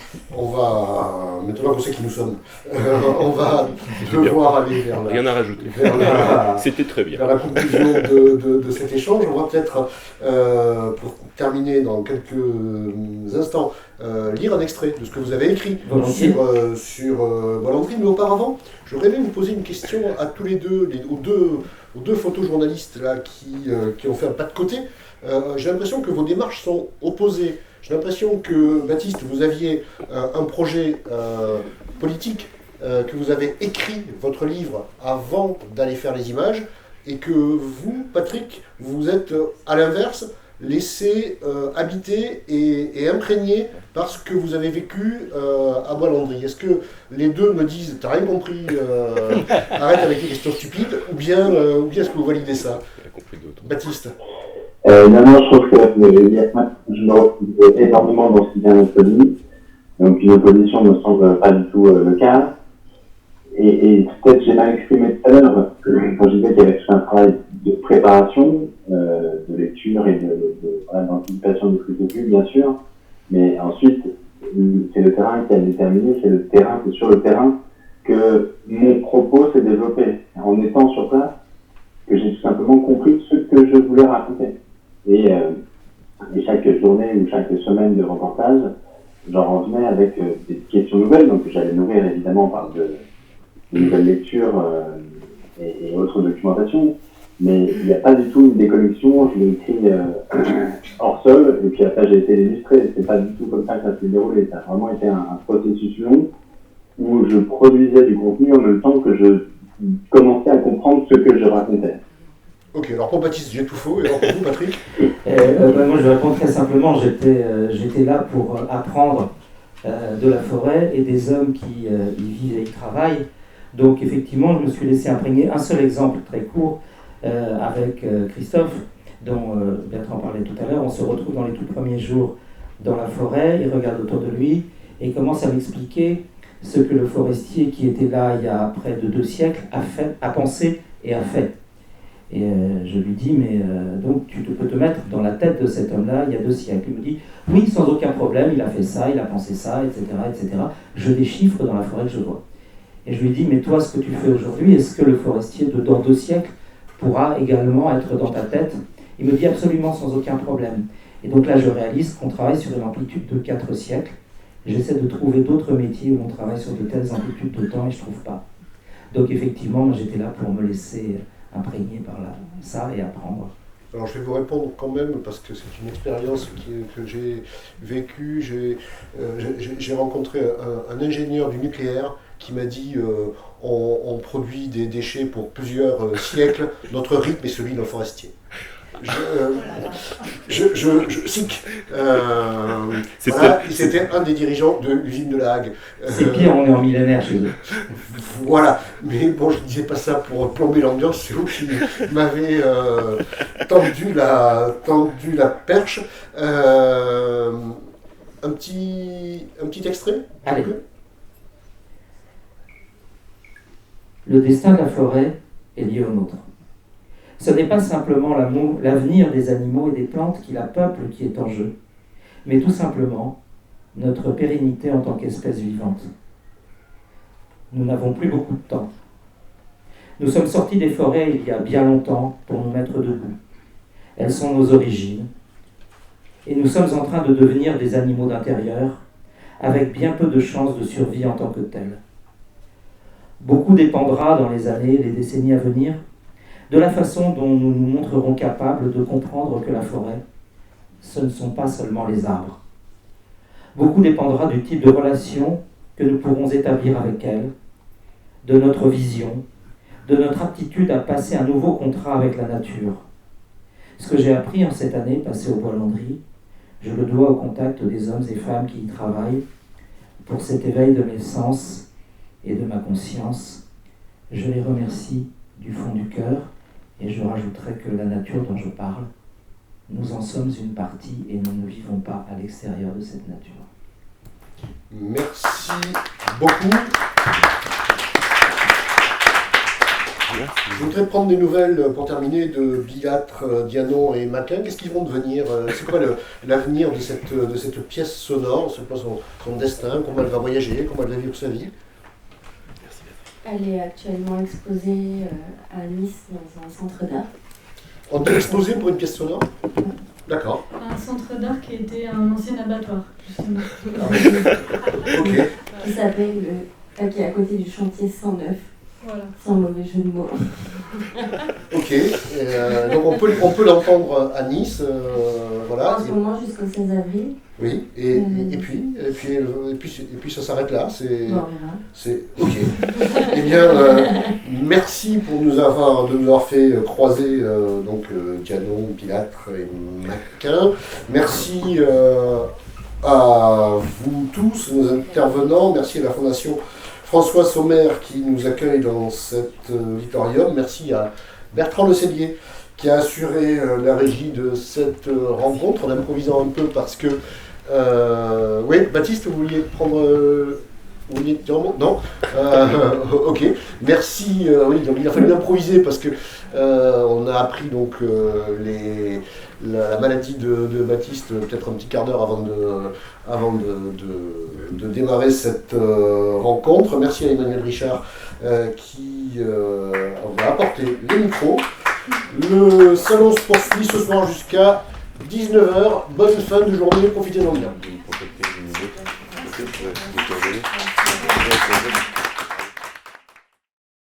Speaker 1: maintenant qu'on sait qui nous sommes, on va devoir aller vers la...
Speaker 7: Rien à rajouter. C'était très bien.
Speaker 1: Vers la conclusion de cet échange. On va peut-être, pour terminer dans quelques instants, lire un extrait de ce que vous avez écrit sur Volandry. Mais auparavant, je voudrais vous poser une question à tous les deux, aux deux photojournalistes là, qui ont fait un pas de côté. J'ai l'impression que vos démarches sont opposées. J'ai l'impression que, Baptiste, vous aviez un projet politique, que vous avez écrit votre livre avant d'aller faire les images, et que vous, Patrick, vous êtes à l'inverse, laissé habiter et imprégné par ce que vous avez vécu à Bois-Landry. Est-ce que les deux me disent « t'as rien compris, arrête avec les questions stupides » ou bien est-ce que vous validez ça? Baptiste.
Speaker 11: Non, je trouve que je me retrouve énormément dans ce qui vient d'être dit. Donc une opposition ne me semble pas du tout le cas. Et peut-être j'ai mal exprimé tout à l'heure quand je disais qu'il y avait tout un travail de préparation, de lecture et d'anticipation des prises de vue, bien sûr. Mais ensuite, c'est le terrain qui a déterminé, c'est sur le terrain que mon propos s'est développé. En étant sur place, que j'ai tout simplement compris ce que je voulais raconter. Et chaque journée ou chaque semaine de reportage, j'en revenais avec des questions nouvelles, donc j'allais nourrir évidemment par de nouvelles lectures et autres documentations, mais il n'y a pas du tout une déconnexion. Je l'ai écrit hors sol, et puis après j'ai été illustré. C'est pas du tout comme ça que ça s'est déroulé. Ça a vraiment été un processus long où je produisais du contenu en même temps que je commençais à comprendre ce que je racontais.
Speaker 1: Ok, alors pour Baptiste, j'ai tout faux, et alors pour vous, Patrick
Speaker 10: moi je réponds très simplement, j'étais là pour apprendre de la forêt et des hommes qui y vivent et y travaillent. Donc effectivement, je me suis laissé imprégner. Un seul exemple très court avec Christophe, dont Bertrand parlait tout à l'heure. On se retrouve dans les tout premiers jours dans la forêt, il regarde autour de lui et commence à m'expliquer ce que le forestier qui était là il y a près de 2 siècles a pensé et a fait. Et je lui dis, mais donc tu peux te mettre dans la tête de cet homme-là il y a 2 siècles. Il me dit, oui, sans aucun problème, il a fait ça, il a pensé ça, etc., etc. Je déchiffre dans la forêt que je vois. Et je lui dis, mais toi, ce que tu fais aujourd'hui, est-ce que le forestier de dans 2 siècles pourra également être dans ta tête? Il me dit absolument sans aucun problème. Et donc là, je réalise qu'on travaille sur une amplitude de 4 siècles. J'essaie de trouver d'autres métiers où on travaille sur de telles amplitudes de temps et je ne trouve pas. Donc effectivement, j'étais là pour me laisser imprégné par ça et apprendre.
Speaker 1: Alors je vais vous répondre quand même parce que c'est une expérience que j'ai vécue. J'ai rencontré un ingénieur du nucléaire qui m'a dit on produit des déchets pour plusieurs siècles, notre rythme est celui d'un forestier. C'était un des dirigeants de l'usine de La Hague.
Speaker 10: C'est pire, on est en millénaire chez eux.
Speaker 1: Voilà, mais bon, je ne disais pas ça pour plomber l'ambiance, c'est vous qui m'avez tendu la perche. Un petit extrait.
Speaker 10: Allez. Le destin de la forêt est lié au nôtre. Ce n'est pas simplement l'avenir des animaux et des plantes qui la peuplent qui est en jeu, mais tout simplement notre pérennité en tant qu'espèce vivante. Nous n'avons plus beaucoup de temps. Nous sommes sortis des forêts il y a bien longtemps pour nous mettre debout. Elles sont nos origines. Et nous sommes en train de devenir des animaux d'intérieur, avec bien peu de chances de survie en tant que tels. Beaucoup dépendra dans les années et les décennies à venir de la façon dont nous nous montrerons capables de comprendre que la forêt, ce ne sont pas seulement les arbres. Beaucoup dépendra du type de relation que nous pourrons établir avec elle, de notre vision, de notre aptitude à passer un nouveau contrat avec la nature. Ce que j'ai appris en cette année passée au Bois-Landry, je le dois au contact des hommes et femmes qui y travaillent pour cet éveil de mes sens et de ma conscience. Je les remercie du fond du cœur. Et je rajouterai que la nature dont je parle, nous en sommes une partie et nous ne vivons pas à l'extérieur de cette nature.
Speaker 1: Merci beaucoup. Je voudrais prendre des nouvelles pour terminer de Bilâtre, Dianon et Maquin. Qu'est-ce qu'ils vont devenir? C'est quoi l'avenir de cette pièce sonore? C'est quoi son destin? Comment elle va voyager? Comment elle va vivre sa vie?
Speaker 12: Elle est actuellement exposée à Nice dans un centre d'art.
Speaker 1: On est exposé pour une pièce sonore? D'accord.
Speaker 13: Un centre d'art qui était un ancien abattoir, justement.
Speaker 1: Ok.
Speaker 12: Qui s'appelle, qui est à côté du chantier 109.
Speaker 13: Voilà.
Speaker 12: Sans mauvais jeu de mots.
Speaker 1: Ok. Donc on peut l'entendre à Nice. Voilà.
Speaker 12: En ce moment jusqu'au 16 avril.
Speaker 1: Oui, et puis ça s'arrête là. C'est ok. Eh bien, merci pour de nous avoir fait croiser Dianon, Bilâtre et Maquin. Merci à vous tous, nos intervenants. Merci à la Fondation François Sommer qui nous accueille dans cet auditorium. Merci à Bertrand Le Cellier qui a assuré la régie de cette rencontre en improvisant un peu parce que... oui, Baptiste, vous vouliez prendre... vous vouliez dire un mot? Non. Ok. Merci. Oui, donc il a fallu improviser parce que on a appris donc la maladie de Baptiste peut-être un petit quart d'heure avant de démarrer cette rencontre. Merci à Emmanuel Richard qui va apporter les micros. Le salon se poursuit ce soir jusqu'à 19h. Bonne fin de journée, profitez-en bien.